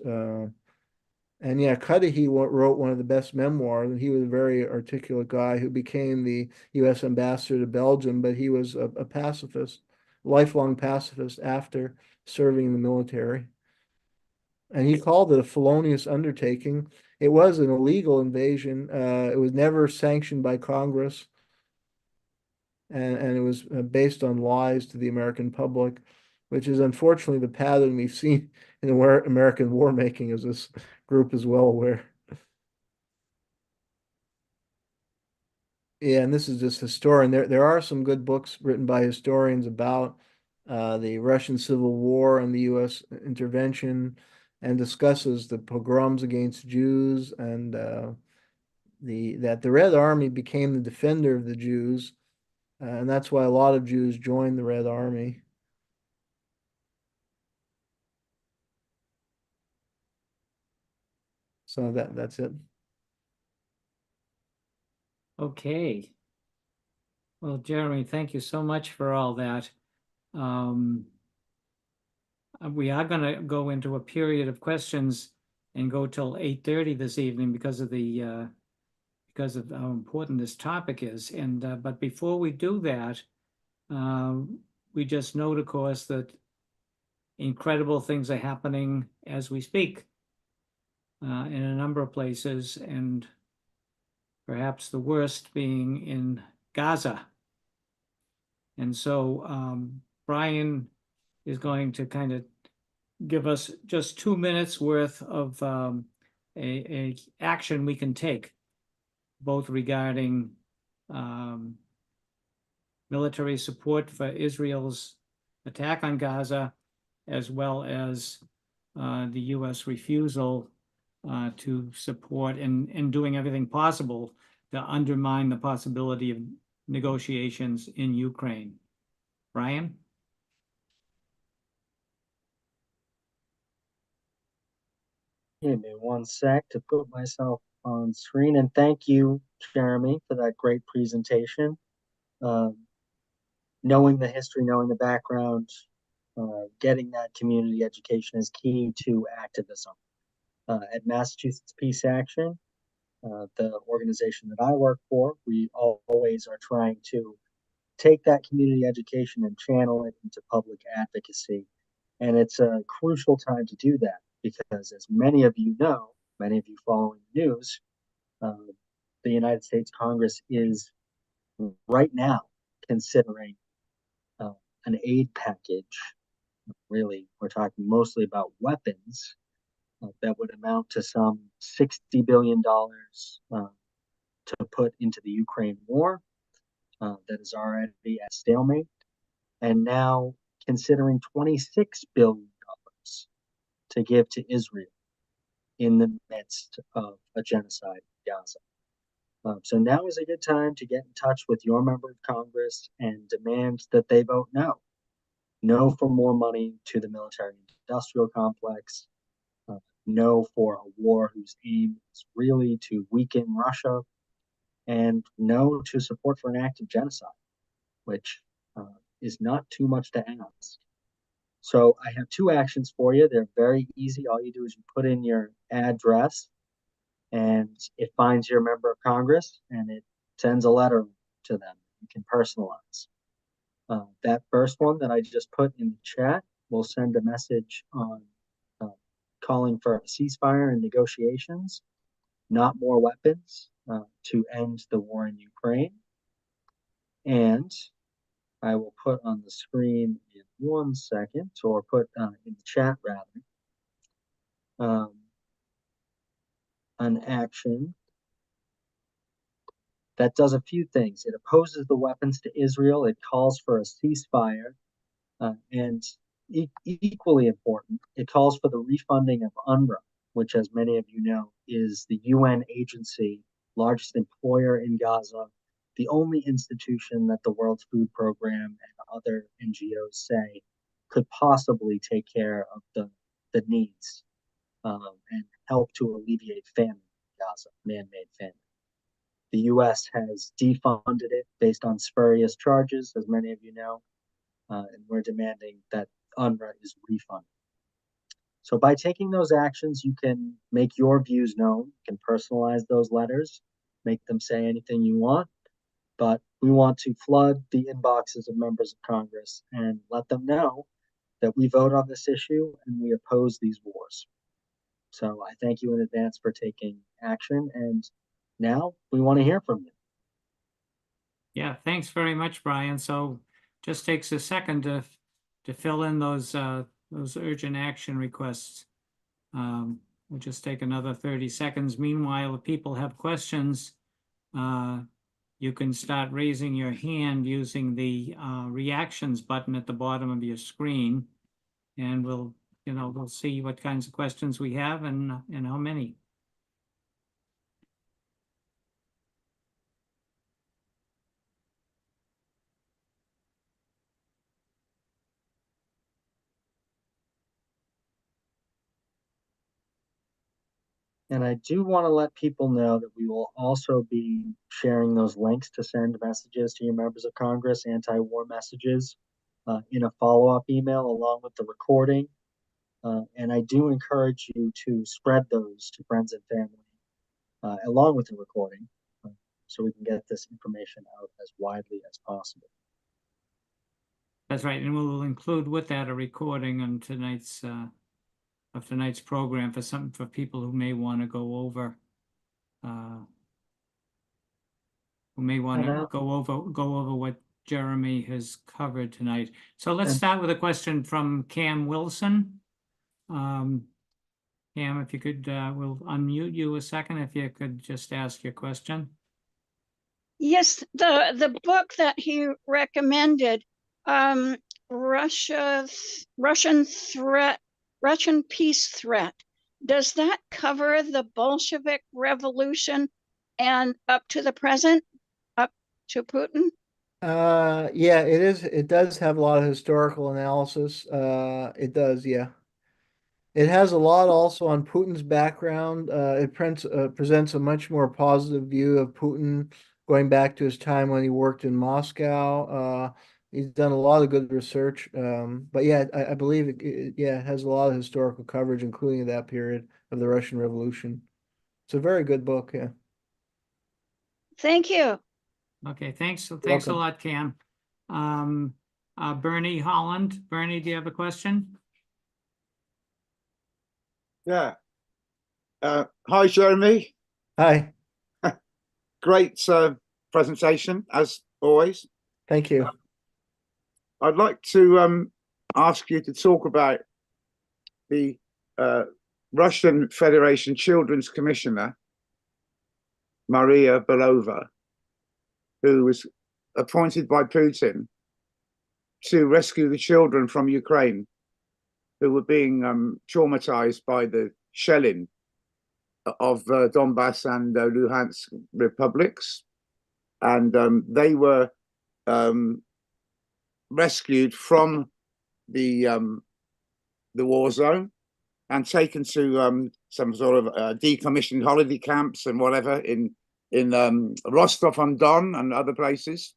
Speaker 1: And yeah, Cudahy wrote one of the best memoirs, and he was a very articulate guy who became the U.S. ambassador to Belgium, but he was a pacifist, lifelong pacifist after serving in the military. And he called it a felonious undertaking. It was an illegal invasion. It was never sanctioned by Congress, and it was based on lies to the American public, which is unfortunately the pattern we've seen in American war making, as this group is well aware. Yeah, and this is just historian. There are some good books written by historians about the Russian Civil War and the U.S. intervention, and discusses the pogroms against Jews and that the Red Army became the defender of the Jews, and that's why a lot of Jews joined the Red Army. So that's it.
Speaker 2: Okay. Well, Jeremy, thank you so much for all that. We are going to go into a period of questions and go till 8:30 this evening because of how important this topic is. And but before we do that, we just note, of course, that incredible things are happening as we speak in a number of places, and perhaps the worst being in Gaza. And so Brian is going to kind of give us just 2 minutes worth of a action we can take, both regarding military support for Israel's attack on Gaza, as well as the U.S. refusal to support and doing everything possible to undermine the possibility of negotiations in Ukraine. Brian?
Speaker 4: Give me one sec to put myself on screen. And thank you, Jeremy, for that great presentation. Knowing the history, knowing the background, getting that community education is key to activism. At Massachusetts Peace Action, the organization that I work for, we always are trying to take that community education and channel it into public advocacy. And it's a crucial time to do that because, as many of you know, many of you following the news, the United States Congress is right now considering an aid package. Really, we're talking mostly about weapons that would amount to some $60 billion to put into the Ukraine war that is already at stalemate, and now considering $26 billion to give to Israel in the midst of a genocide in Gaza. So now is a good time to get in touch with your member of Congress and demand that they vote no. No for more money to the military-industrial complex. No for a war whose aim is really to weaken Russia. And no to support for an act of genocide, which is not too much to ask. So I have two actions for you. They're very easy. All you do is you put in your address and it finds your member of Congress and it sends a letter to them. You can personalize. That first one that I just put in the chat will send a message on calling for a ceasefire and negotiations, not more weapons to end the war in Ukraine. And I will put on the screen in 1 second, or put in the chat rather, an action that does a few things. It opposes the weapons to Israel, it calls for a ceasefire, and equally important, it calls for the refunding of UNRWA, which, as many of you know, is the UN agency, largest employer in Gaza, the only institution that the World Food Program and other NGOs say could possibly take care of the needs and help to alleviate famine in Gaza, man-made famine. The U.S. has defunded it based on spurious charges, as many of you know, and we're demanding that UNRWA is refunded. So by taking those actions, you can make your views known, you can personalize those letters, make them say anything you want, but we want to flood the inboxes of members of Congress and let them know that we vote on this issue and we oppose these wars. So I thank you in advance for taking action, and now we want to hear from you.
Speaker 2: Yeah, thanks very much, Brian. So just takes a second to fill in those urgent action requests. We'll just take another 30 seconds. Meanwhile, if people have questions, you can start raising your hand using the reactions button at the bottom of your screen, and we'll see what kinds of questions we have and how many.
Speaker 4: And I do want to let people know that we will also be sharing those links to send messages to your members of Congress, anti-war messages, in a follow-up email along with the recording. And I do encourage you to spread those to friends and family, along with the recording, so we can get this information out as widely as possible.
Speaker 2: That's right, and we'll include with that a recording on tonight's program for people who may want to go over what Jeremy has covered tonight. So let's start with a question from Cam Wilson. Cam, if you could, we'll unmute you a second if you could just ask your question.
Speaker 5: Yes, the book that he recommended, Russian peace threat. Does that cover the Bolshevik Revolution and up to the present, up to Putin?
Speaker 1: Yeah, it is. It does have a lot of historical analysis. It does, yeah. It has a lot also on Putin's background. It presents a much more positive view of Putin going back to his time when he worked in Moscow. He's done a lot of good research. But yeah, I believe it has a lot of historical coverage, including that period of the Russian Revolution. It's a very good book, yeah.
Speaker 5: Thank you.
Speaker 2: Okay, thanks a
Speaker 1: welcome.
Speaker 2: lot, Cam. Bernie Holland. Bernie, do you have a question?
Speaker 6: Yeah. Hi, Jeremy.
Speaker 1: Hi.
Speaker 6: Great presentation, as always.
Speaker 1: Thank you.
Speaker 6: I'd like to ask you to talk about the Russian Federation Children's Commissioner, Maria Belova, who was appointed by Putin to rescue the children from Ukraine who were being traumatized by the shelling of Donbass and Luhansk republics. And they were rescued from the war zone and taken to some sort of decommissioned holiday camps and whatever in Rostov-on-Don and other places,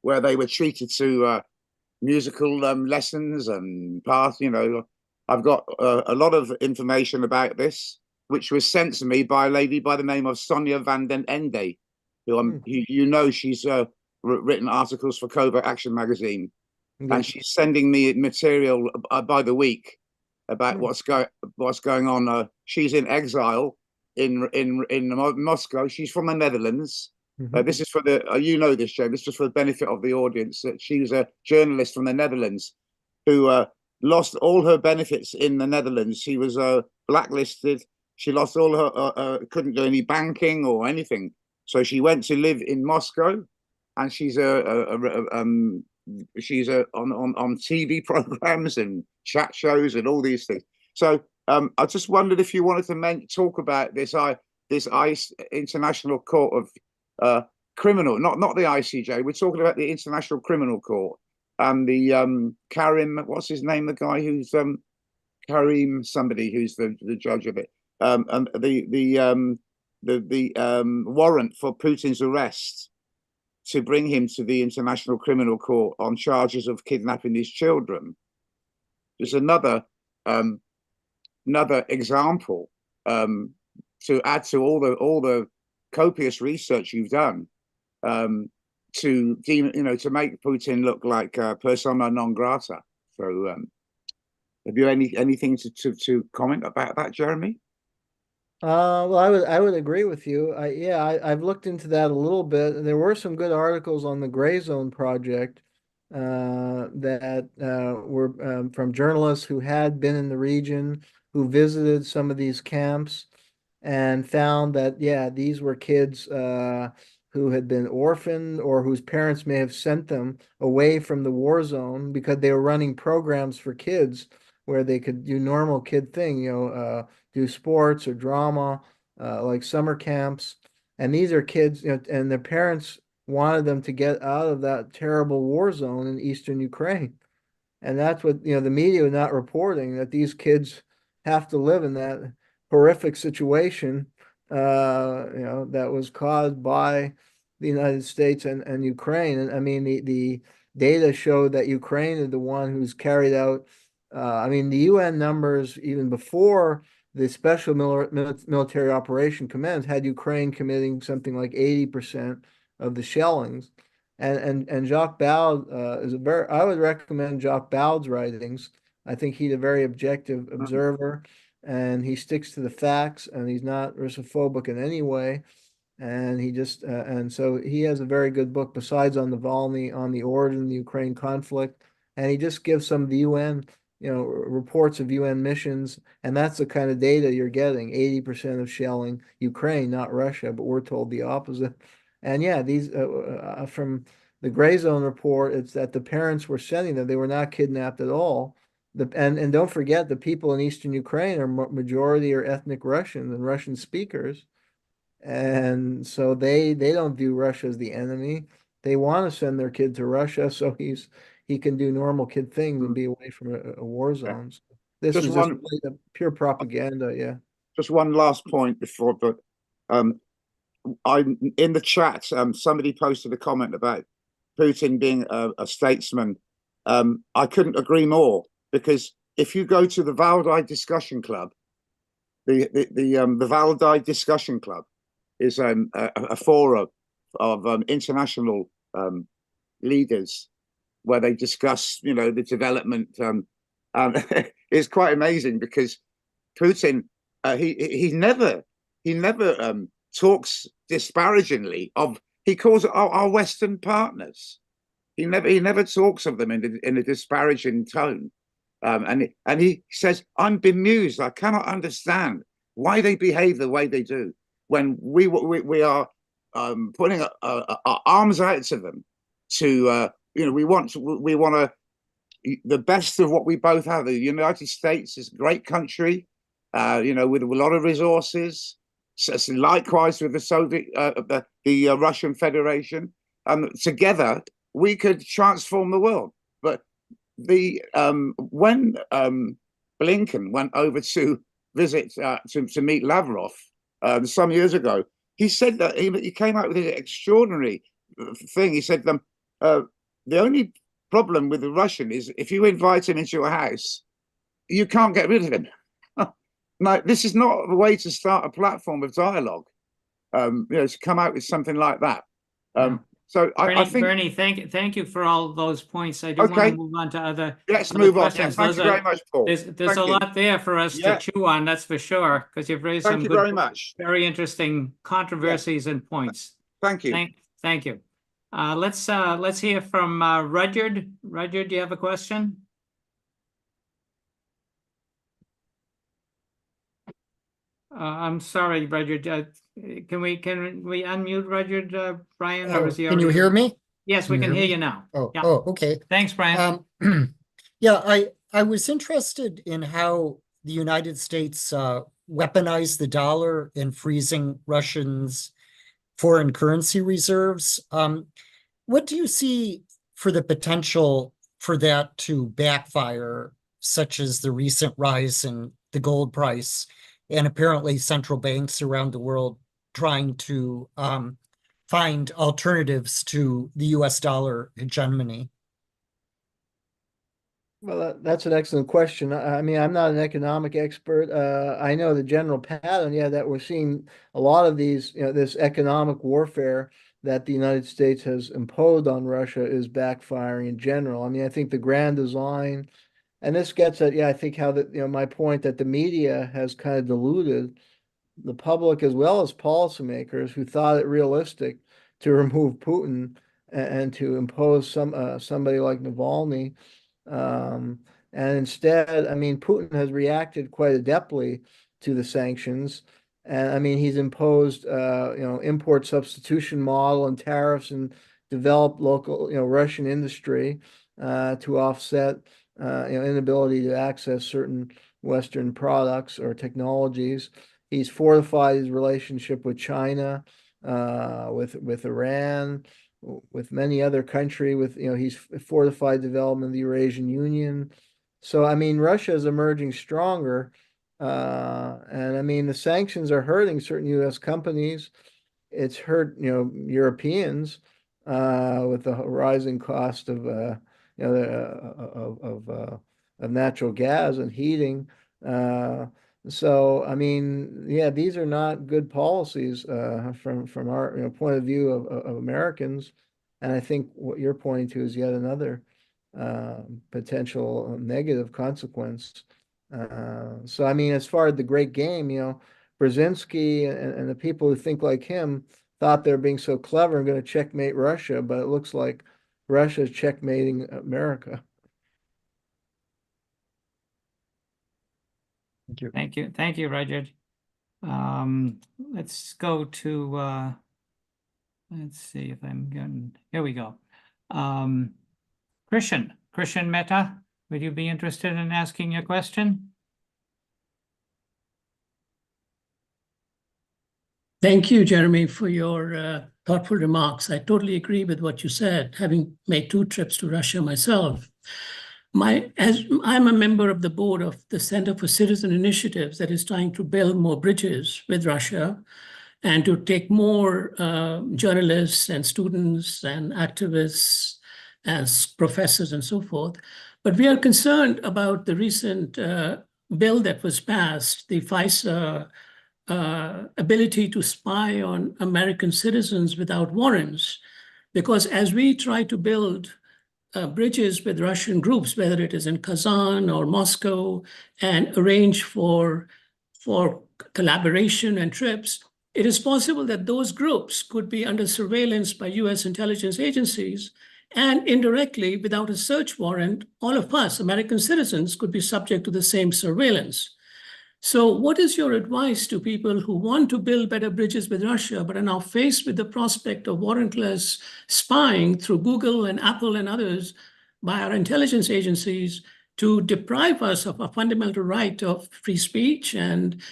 Speaker 6: where they were treated to musical lessons and path. I've got a lot of information about this, which was sent to me by a lady by the name of Sonia van den Ende, who she's written articles for Covert Action magazine, and she's sending me material by the week about what's going on. She's in exile in Moscow. She's from the Netherlands. This is for the this, Joe. This is for the benefit of the audience. That she was a journalist from the Netherlands who lost all her benefits in the Netherlands. She was blacklisted. She lost all her couldn't do any banking or anything. So she went to live in Moscow, and she's on TV programs and chat shows and all these things. So I just wondered if you wanted to talk about this ICE International Court of Criminal, not the ICJ. We're talking about the International Criminal Court and the Karim. What's his name? The guy who's Karim somebody who's the judge of it. And the warrant for Putin's arrest to bring him to the International Criminal Court on charges of kidnapping his children. There's another another example to add to all the copious research you've done to to make Putin look like persona non grata. So, have you anything to comment about that, Jeremy?
Speaker 1: Well, I would agree with you. I've looked into that a little bit. There were some good articles on the Gray Zone project that were from journalists who had been in the region, who visited some of these camps, and found that these were kids who had been orphaned or whose parents may have sent them away from the war zone because they were running programs for kids where they could do normal kid thing, do sports or drama, like summer camps. And these are kids, and their parents wanted them to get out of that terrible war zone in eastern Ukraine. And that's what, the media was not reporting, that these kids have to live in that horrific situation, that was caused by the United States and Ukraine. And I mean, the data show that Ukraine is the one who's carried out, I mean, the UN numbers, even before the special military operation commenced, had Ukraine committing something like 80% of the shellings. And Jacques Baud I would recommend Jacques Baud's writings. I think he's a very objective observer, and he sticks to the facts, and he's not Russophobic in any way. And he just and so he has a very good book besides on Navalny, on the origin of the Ukraine conflict, and he just gives some of the UN, reports of UN missions, and that's the kind of data you're getting. 80% of shelling Ukraine, not Russia, but we're told the opposite. And these from the Gray Zone report, it's that the parents were sending them; they were not kidnapped at all. And don't forget, the people in eastern Ukraine are majority are ethnic Russians and Russian speakers. And so they don't view Russia as the enemy. They want to send their kid to Russia so he can do normal kid things and be away from a war zone. So this
Speaker 6: Just
Speaker 1: is
Speaker 6: one-
Speaker 1: just really pure propaganda. Yeah.
Speaker 6: Just one last point before, but I in the chat, somebody posted a comment about Putin being a statesman. I couldn't agree more, because if you go to the Valdai Discussion Club, the Valdai Discussion Club is a forum of international leaders where they discuss, the development. It's quite amazing because Putin, he never talks disparagingly of. He calls our Western partners. He never talks of them in a disparaging tone, and he says, "I'm bemused. I cannot understand why they behave the way they do when we are putting our arms out to them to we want the best of what we both have. The United States is a great country, with a lot of resources. So likewise with the Soviet, the Russian Federation. Together we could transform the world. But when Blinken went over to visit to meet Lavrov some years ago, he said that he came out with an extraordinary thing. He said the only problem with the Russian is if you invite him into your house, you can't get rid of him. Now, this is not a way to start a platform of dialogue, to come out with something like that. So
Speaker 2: Bernie,
Speaker 6: I think,
Speaker 2: Bernie, thank you for all those points. I do want to move on to other.
Speaker 6: Let's
Speaker 2: other
Speaker 6: move on.
Speaker 2: questions.
Speaker 6: Thank you very much, Paul.
Speaker 2: There's a lot there for us to chew on, that's for sure, because you've raised some
Speaker 6: very much.
Speaker 2: very interesting controversies and points.
Speaker 6: Thank you.
Speaker 2: Thank you. Let's hear from Rudyard. Rudyard, do you have a question? I'm sorry, Rudyard. Can we unmute Rudyard, Brian? Or is he
Speaker 7: Can you hear me?
Speaker 2: Yes, we can hear you now.
Speaker 7: Okay.
Speaker 2: Thanks, Brian.
Speaker 7: I was interested in how the United States weaponized the dollar in freezing Russians' foreign currency reserves. What do you see for the potential for that to backfire, such as the recent rise in the gold price, and apparently central banks around the world trying to find alternatives to the US dollar hegemony?
Speaker 1: Well, that's an excellent question. I mean, I'm not an economic expert. I know the general pattern, yeah, that we're seeing a lot of these, this economic warfare that the United States has imposed on Russia is backfiring in general. I mean, I think the grand design, and this gets at, yeah, I think how that, my point that the media has kind of diluted the public as well as policymakers who thought it realistic to remove Putin and to impose somebody like Navalny. Um, and instead, I mean, Putin has reacted quite adeptly to the sanctions. And I mean, he's imposed, import substitution model and tariffs and developed local, Russian industry to offset, inability to access certain Western products or technologies. He's fortified his relationship with China, with Iran, with many other countries. With he's fortified development of the Eurasian Union. So I mean, Russia is emerging stronger, and I mean the sanctions are hurting certain U.S. companies. It's hurt Europeans with the rising cost of of natural gas and heating. So I mean, yeah, these are not good policies from our point of view of Americans, and I think what you're pointing to is yet another potential negative consequence. So I mean, as far as the great game, Brzezinski and the people who think like him thought they're being so clever and going to checkmate Russia, but it looks like Russia is checkmating America.
Speaker 7: Thank you.
Speaker 2: Thank you. Thank you, Roger. Let's go to, let's see if I'm getting, here we go. Christian Mehta, would you be interested in asking a question?
Speaker 8: Thank you, Jeremy, for your thoughtful remarks. I totally agree with what you said, having made 2 trips to Russia myself. As I'm a member of the board of the Center for Citizen Initiatives that is trying to build more bridges with Russia and to take more journalists and students and activists as professors and so forth. But we are concerned about the recent bill that was passed, the FISA ability to spy on American citizens without warrants. Because as we try to build bridges with Russian groups, whether it is in Kazan or Moscow, and arrange for collaboration and trips, it is possible that those groups could be under surveillance by US intelligence agencies, and indirectly, without a search warrant, all of us, American citizens, could be subject to the same surveillance. So what is your advice to people who want to build better bridges with Russia, but are now faced with the prospect of warrantless spying through Google and Apple and others by our intelligence agencies to deprive us of a fundamental right of free speech and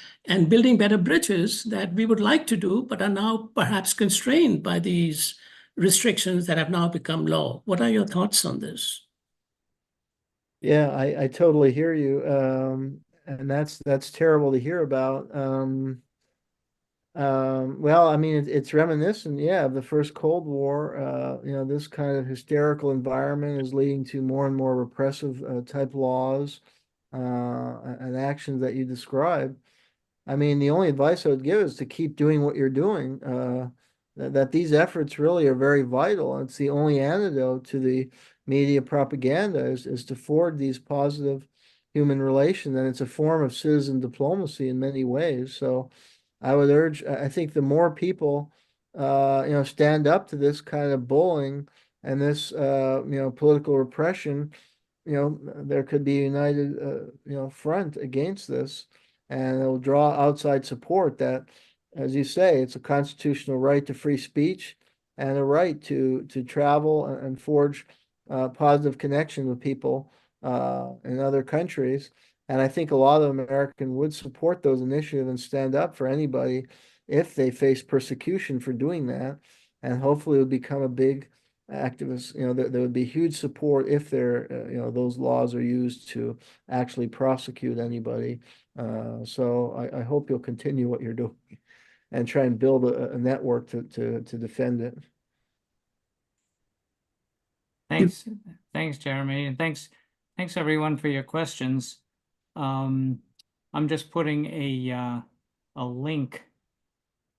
Speaker 8: building better bridges that we would like to do, but are now perhaps constrained by these restrictions that have now become law? What are your thoughts on this?
Speaker 1: Yeah, I totally hear you. And that's terrible to hear about. Well, I mean, it's reminiscent, yeah, of the first Cold War. This kind of hysterical environment is leading to more and more repressive type laws and actions that you described. I mean, the only advice I would give is to keep doing what you're doing. That these efforts really are very vital. It's the only antidote to the media propaganda is to forward these positive human relations, and it's a form of citizen diplomacy in many ways. So I would urge, I think the more people, stand up to this kind of bullying and this, political repression, there could be a united, front against this, and it'll draw outside support that, as you say, it's a constitutional right to free speech and a right to travel and forge positive connection with people in other countries. And I think a lot of Americans would support those initiatives and stand up for anybody if they face persecution for doing that. And hopefully it would become a big activist, there would be huge support if those laws are used to actually prosecute anybody. So I hope you'll continue what you're doing and try and build a network to defend it.
Speaker 2: Thanks, Jeremy, and thanks Thanks everyone for your questions. I'm just putting a link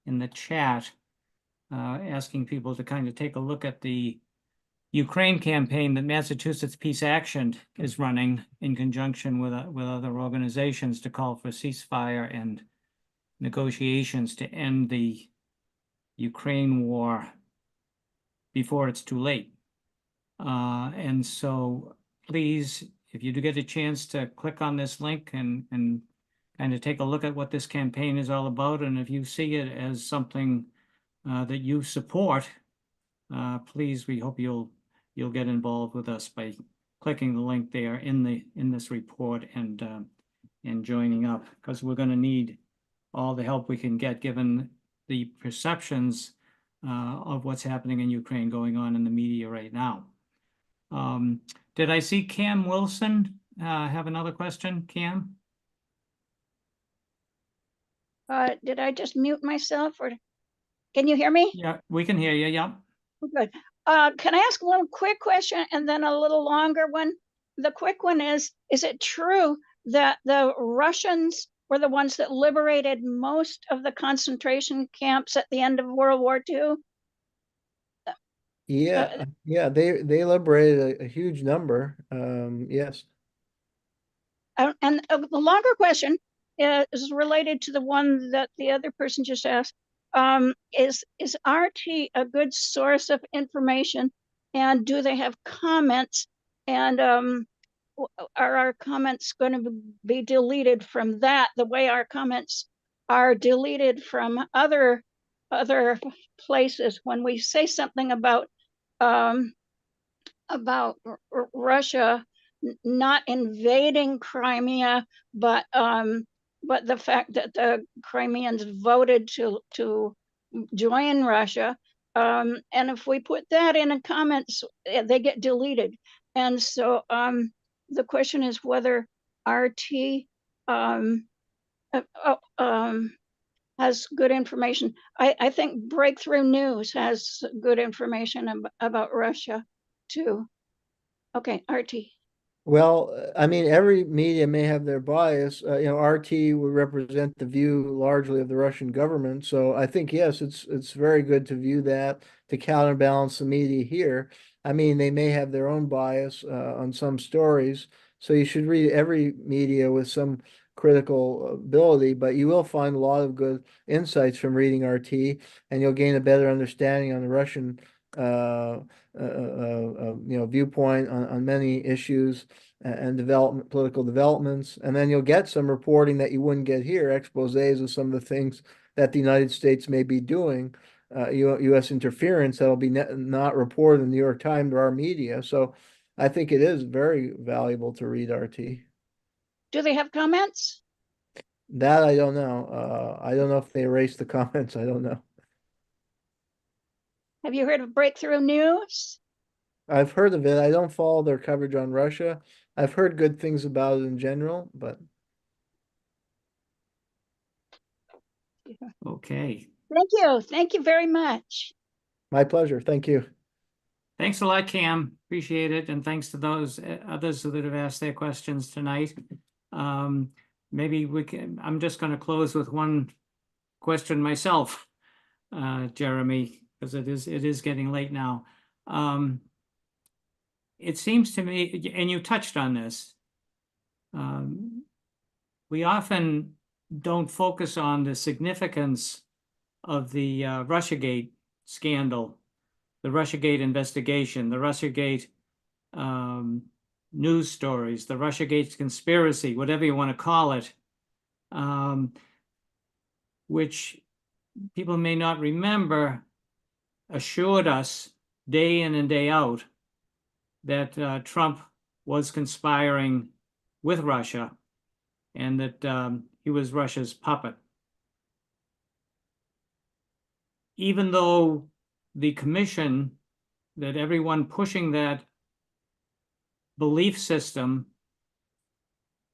Speaker 2: in the chat, asking people to kind of take a look at the Ukraine campaign that Massachusetts Peace Action is running in conjunction with other organizations to call for ceasefire and negotiations to end the Ukraine war before it's too late. And so please, if you do get a chance to click on this link and kind of take a look at what this campaign is all about, and if you see it as something that you support, please, we hope you'll get involved with us by clicking the link there in this report and joining up, because we're going to need all the help we can get given the perceptions of what's happening in Ukraine going on in the media right now. Did I see Cam Wilson have another question? Cam?
Speaker 5: Did I just mute myself, or can you hear me?
Speaker 2: Yeah, we can hear you. Yeah.
Speaker 5: Good. Can I ask one quick question and then a little longer one? The quick one is it true that the Russians were the ones that liberated most of the concentration camps at the end of World War II?
Speaker 1: Yeah, yeah, they liberated a huge number. Yes.
Speaker 5: And the longer question is related to the one that the other person just asked. Is RT a good source of information, and do they have comments, and are our comments going to be deleted from that the way our comments are deleted from other places when we say something about Russia not invading Crimea, but the fact that the Crimeans voted to join Russia, and if we put that in the comments, they get deleted. And so the question is whether RT has good information. I think Breakthrough News has good information about Russia too. Okay, RT.
Speaker 1: Well, I mean, every media may have their bias. RT would represent the view largely of the Russian government. So I think, yes, it's very good to view that to counterbalance the media here. I mean, they may have their own bias on some stories. So you should read every media with some critical ability, but you will find a lot of good insights from reading RT, and you'll gain a better understanding on the Russian viewpoint on many issues and political developments. And then you'll get some reporting that you wouldn't get here, exposés of some of the things that the United States may be doing, U.S. interference that'll be not reported in the New York Times or our media. So I think it is very valuable to read RT.
Speaker 5: Do they have comments?
Speaker 1: That I don't know. I don't know if they erased the comments. I don't know.
Speaker 5: Have you heard of Breakthrough News?
Speaker 1: I've heard of it. I don't follow their coverage on Russia. I've heard good things about it in general, but.
Speaker 2: Okay.
Speaker 5: Thank you. Thank you very much.
Speaker 1: My pleasure. Thank you.
Speaker 2: Thanks a lot, Cam. Appreciate it. And thanks to those others that have asked their questions tonight. Maybe I'm just going to close with one question myself, Jeremy, because it is getting late now. It seems to me, and you touched on this, we often don't focus on the significance of the Russiagate scandal, the Russiagate investigation, the Russiagate news stories, the Russiagate conspiracy, whatever you want to call it, which people may not remember, assured us day in and day out that Trump was conspiring with Russia and that he was Russia's puppet. Even though the commission, that everyone pushing that belief system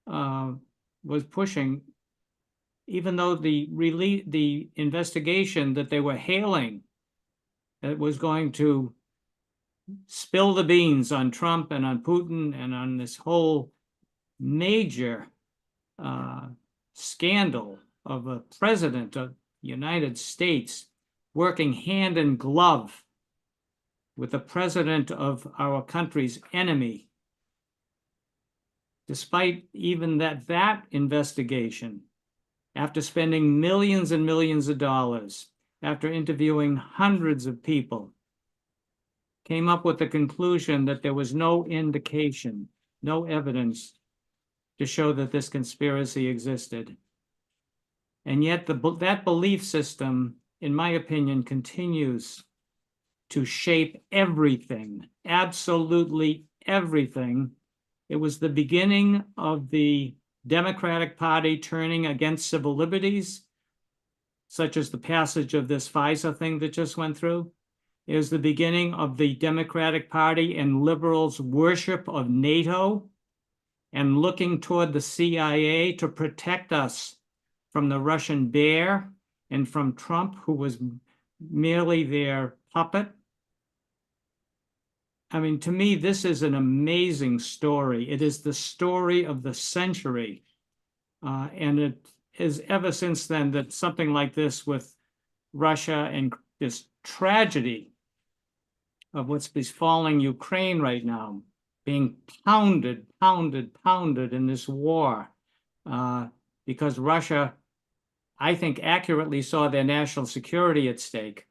Speaker 2: was pushing, even though the investigation that they were hailing that was going to spill the beans on Trump and on Putin and on this whole major scandal of a president of the United States working hand in glove with the president of our country's enemy. Despite even that investigation, after spending millions and millions of dollars, after interviewing hundreds of people, came up with the conclusion that there was no indication, no evidence to show that this conspiracy existed. And yet that belief system, in my opinion, continues to shape everything, absolutely everything. It was the beginning of the Democratic Party turning against civil liberties, such as the passage of this FISA thing that just went through. It was the beginning of the Democratic Party and liberals' worship of NATO and looking toward the CIA to protect us from the Russian bear and from Trump, who was merely their puppet. I mean, to me, this is an amazing story. It is the story of the century. And it is ever since then that something like this with Russia and this tragedy of what's befalling Ukraine right now, being pounded in this war, because Russia, I think, accurately saw their national security at stake.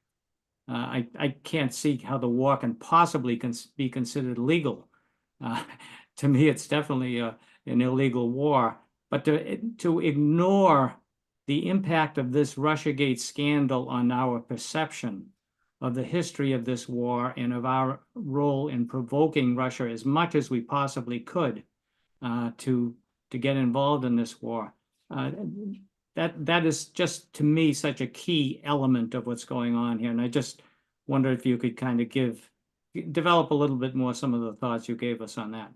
Speaker 2: I can't see how the war can possibly be considered legal. To me, it's definitely an illegal war. But to ignore the impact of this Russiagate scandal on our perception of the history of this war and of our role in provoking Russia as much as we possibly could to get involved in this war, that is just, to me, such a key element of what's going on here. And I just wonder if you could kind of develop a little bit more some of the thoughts you gave us on that.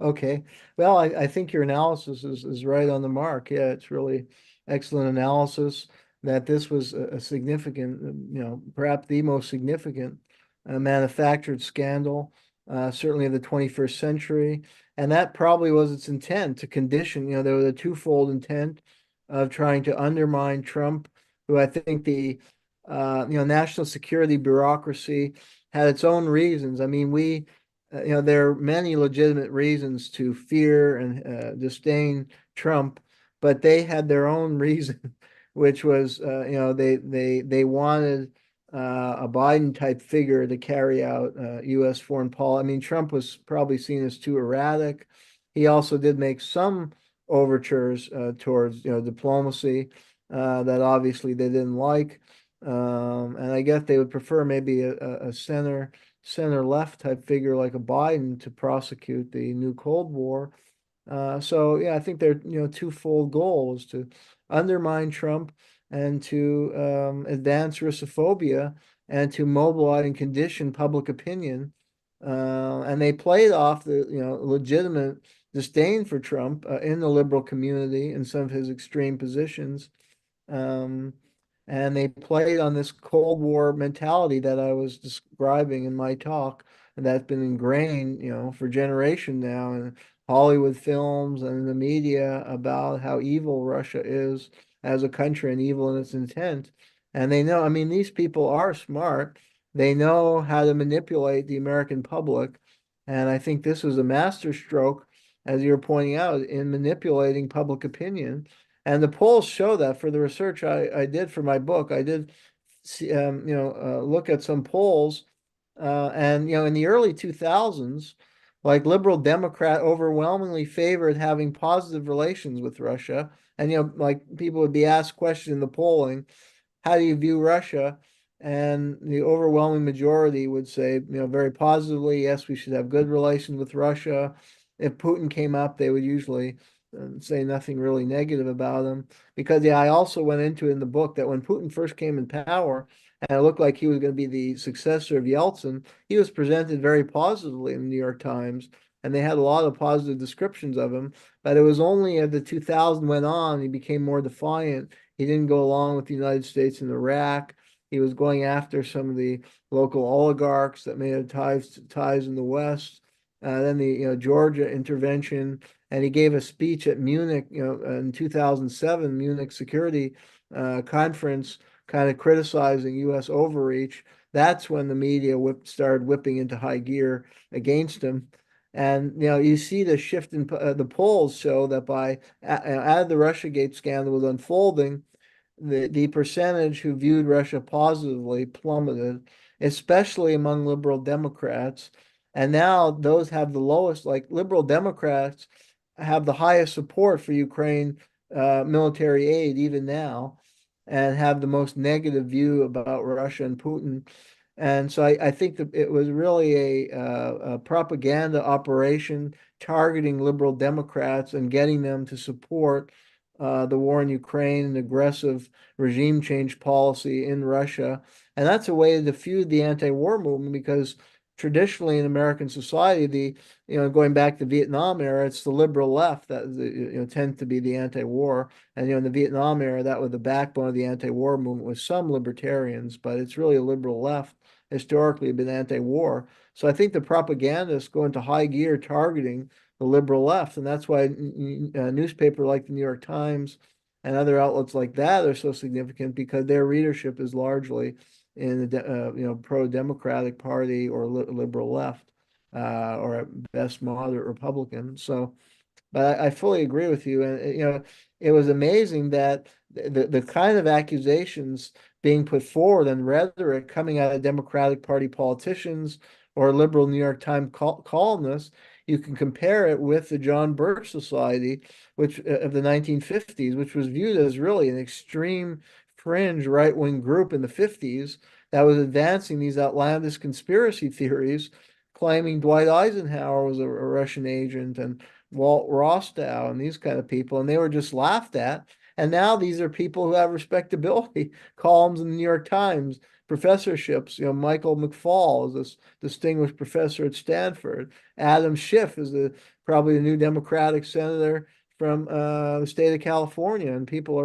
Speaker 1: Okay. Well, I think your analysis is right on the mark. Yeah, it's really excellent analysis that this was a significant, perhaps the most significant manufactured scandal, certainly of the 21st century. And that probably was its intent, to condition, there was a twofold intent of trying to undermine Trump, who I think the national security bureaucracy had its own reasons. I mean, there are many legitimate reasons to fear and disdain Trump, but they had their own reason, which was, they wanted a Biden type figure to carry out U.S. foreign policy. I mean, Trump was probably seen as too erratic. He also did make some overtures towards diplomacy that obviously they didn't like, and I guess they would prefer maybe a center left type figure like a Biden to prosecute the new Cold War. So yeah, I think their twofold goal is to undermine Trump and to advance Russophobia and to mobilize and condition public opinion. And they played off the legitimate disdain for Trump in the liberal community and some of his extreme positions. And they played on this Cold War mentality that I was describing in my talk, and that's been ingrained, for generations now in Hollywood films and in the media about how evil Russia is as a country and evil in its intent. And they know, I mean, these people are smart. They know how to manipulate the American public. And I think this was a masterstroke, as you're pointing out, in manipulating public opinion. And the polls show that. For the research I did for my book, I did see, look at some polls, and in the early 2000s, like liberal Democrat overwhelmingly favored having positive relations with Russia, and like people would be asked questions in the polling, how do you view Russia? And the overwhelming majority would say, very positively, yes, we should have good relations with Russia. If Putin came up, they would usually say nothing really negative about him. Because, I also went into it in the book that when Putin first came in power, and it looked like he was going to be the successor of Yeltsin, he was presented very positively in the New York Times, and they had a lot of positive descriptions of him. But it was only as the 2000 went on, he became more defiant. He didn't go along with the United States in Iraq. He was going after some of the local oligarchs that may have ties in the West. Then the Georgia intervention, and he gave a speech at Munich, in 2007 Munich Security Conference, kind of criticizing U.S. overreach. That's when the media started whipping into high gear against him. And you see the shift in the polls show that as the Russiagate scandal was unfolding, the percentage who viewed Russia positively plummeted, especially among liberal Democrats. And now those have the lowest, like liberal Democrats have the highest support for Ukraine military aid even now, and have the most negative view about Russia and Putin. And so I think that it was really a propaganda operation targeting liberal Democrats and getting them to support the war in Ukraine and aggressive regime change policy in Russia. And that's a way to feud the anti-war movement, because traditionally in American society, going back to the Vietnam era, it's the liberal left that tend to be the anti-war. And in the Vietnam era, that was the backbone of the anti-war movement, with some libertarians, but it's really a liberal left historically been anti-war. So I think the propagandists go into high gear targeting the liberal left, and that's why a newspaper like the New York Times and other outlets like that are so significant, because their readership is largely in the pro-democratic party or liberal left, or at best moderate Republican. So, but I fully agree with you, and it was amazing that the kind of accusations being put forward and rhetoric coming out of Democratic Party politicians or liberal New York Times columnists, you can compare it with the John Birch Society, which of the 1950s, which was viewed as really an extreme fringe right-wing group in the 50s that was advancing these outlandish conspiracy theories, claiming Dwight Eisenhower was a Russian agent and Walt Rostow and these kind of people, and they were just laughed at. And now these are people who have respectability, columns in the New York Times, professorships. Michael McFaul is this distinguished professor at Stanford. Adam Schiff is probably the new Democratic senator from the state of California, and people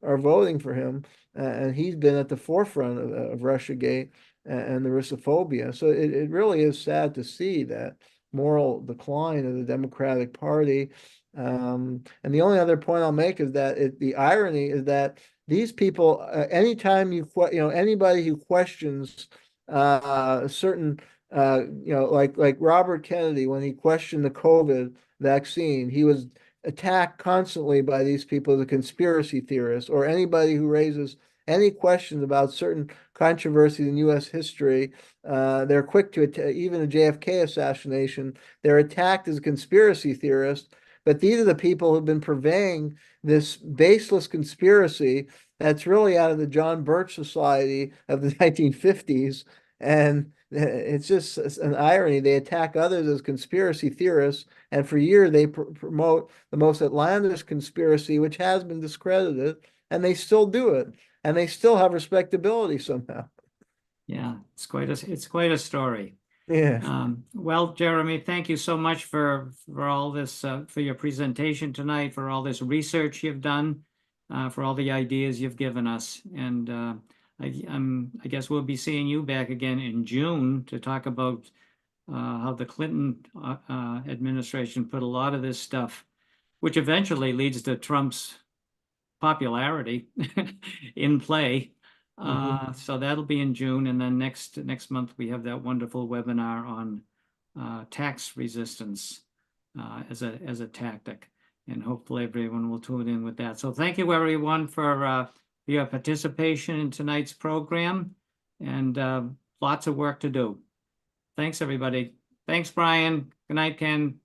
Speaker 1: are voting for him. And he's been at the forefront of Russiagate and the Russophobia. So it really is sad to see that moral decline of the Democratic Party. And the only other point I'll make is that the irony is that these people, anytime anybody who questions certain, like Robert Kennedy, when he questioned the COVID vaccine, he was attacked constantly by these people as a conspiracy theorist, or anybody who raises any questions about certain controversies in U.S. history. They're quick to even a JFK assassination, they're attacked as a conspiracy theorist. But these are the people who've been purveying this baseless conspiracy that's really out of the John Birch Society of the 1950s. And it's just an irony. They attack others as conspiracy theorists, and for years they promote the most outlandish conspiracy, which has been discredited, and they still do it, and they still have respectability somehow.
Speaker 2: Yeah, it's quite a story.
Speaker 1: Yeah.
Speaker 2: Well, Jeremy, thank you so much for all this, for your presentation tonight, for all this research you've done, for all the ideas you've given us. And I guess we'll be seeing you back again in June to talk about how the Clinton administration put a lot of this stuff, which eventually leads to Trump's popularity in play. So that'll be in June, and then next month we have that wonderful webinar on tax resistance as a tactic, and hopefully everyone will tune in with that. So thank you everyone for your participation in tonight's program, and lots of work to do. Thanks everybody. Thanks, Brian. Good night, Ken.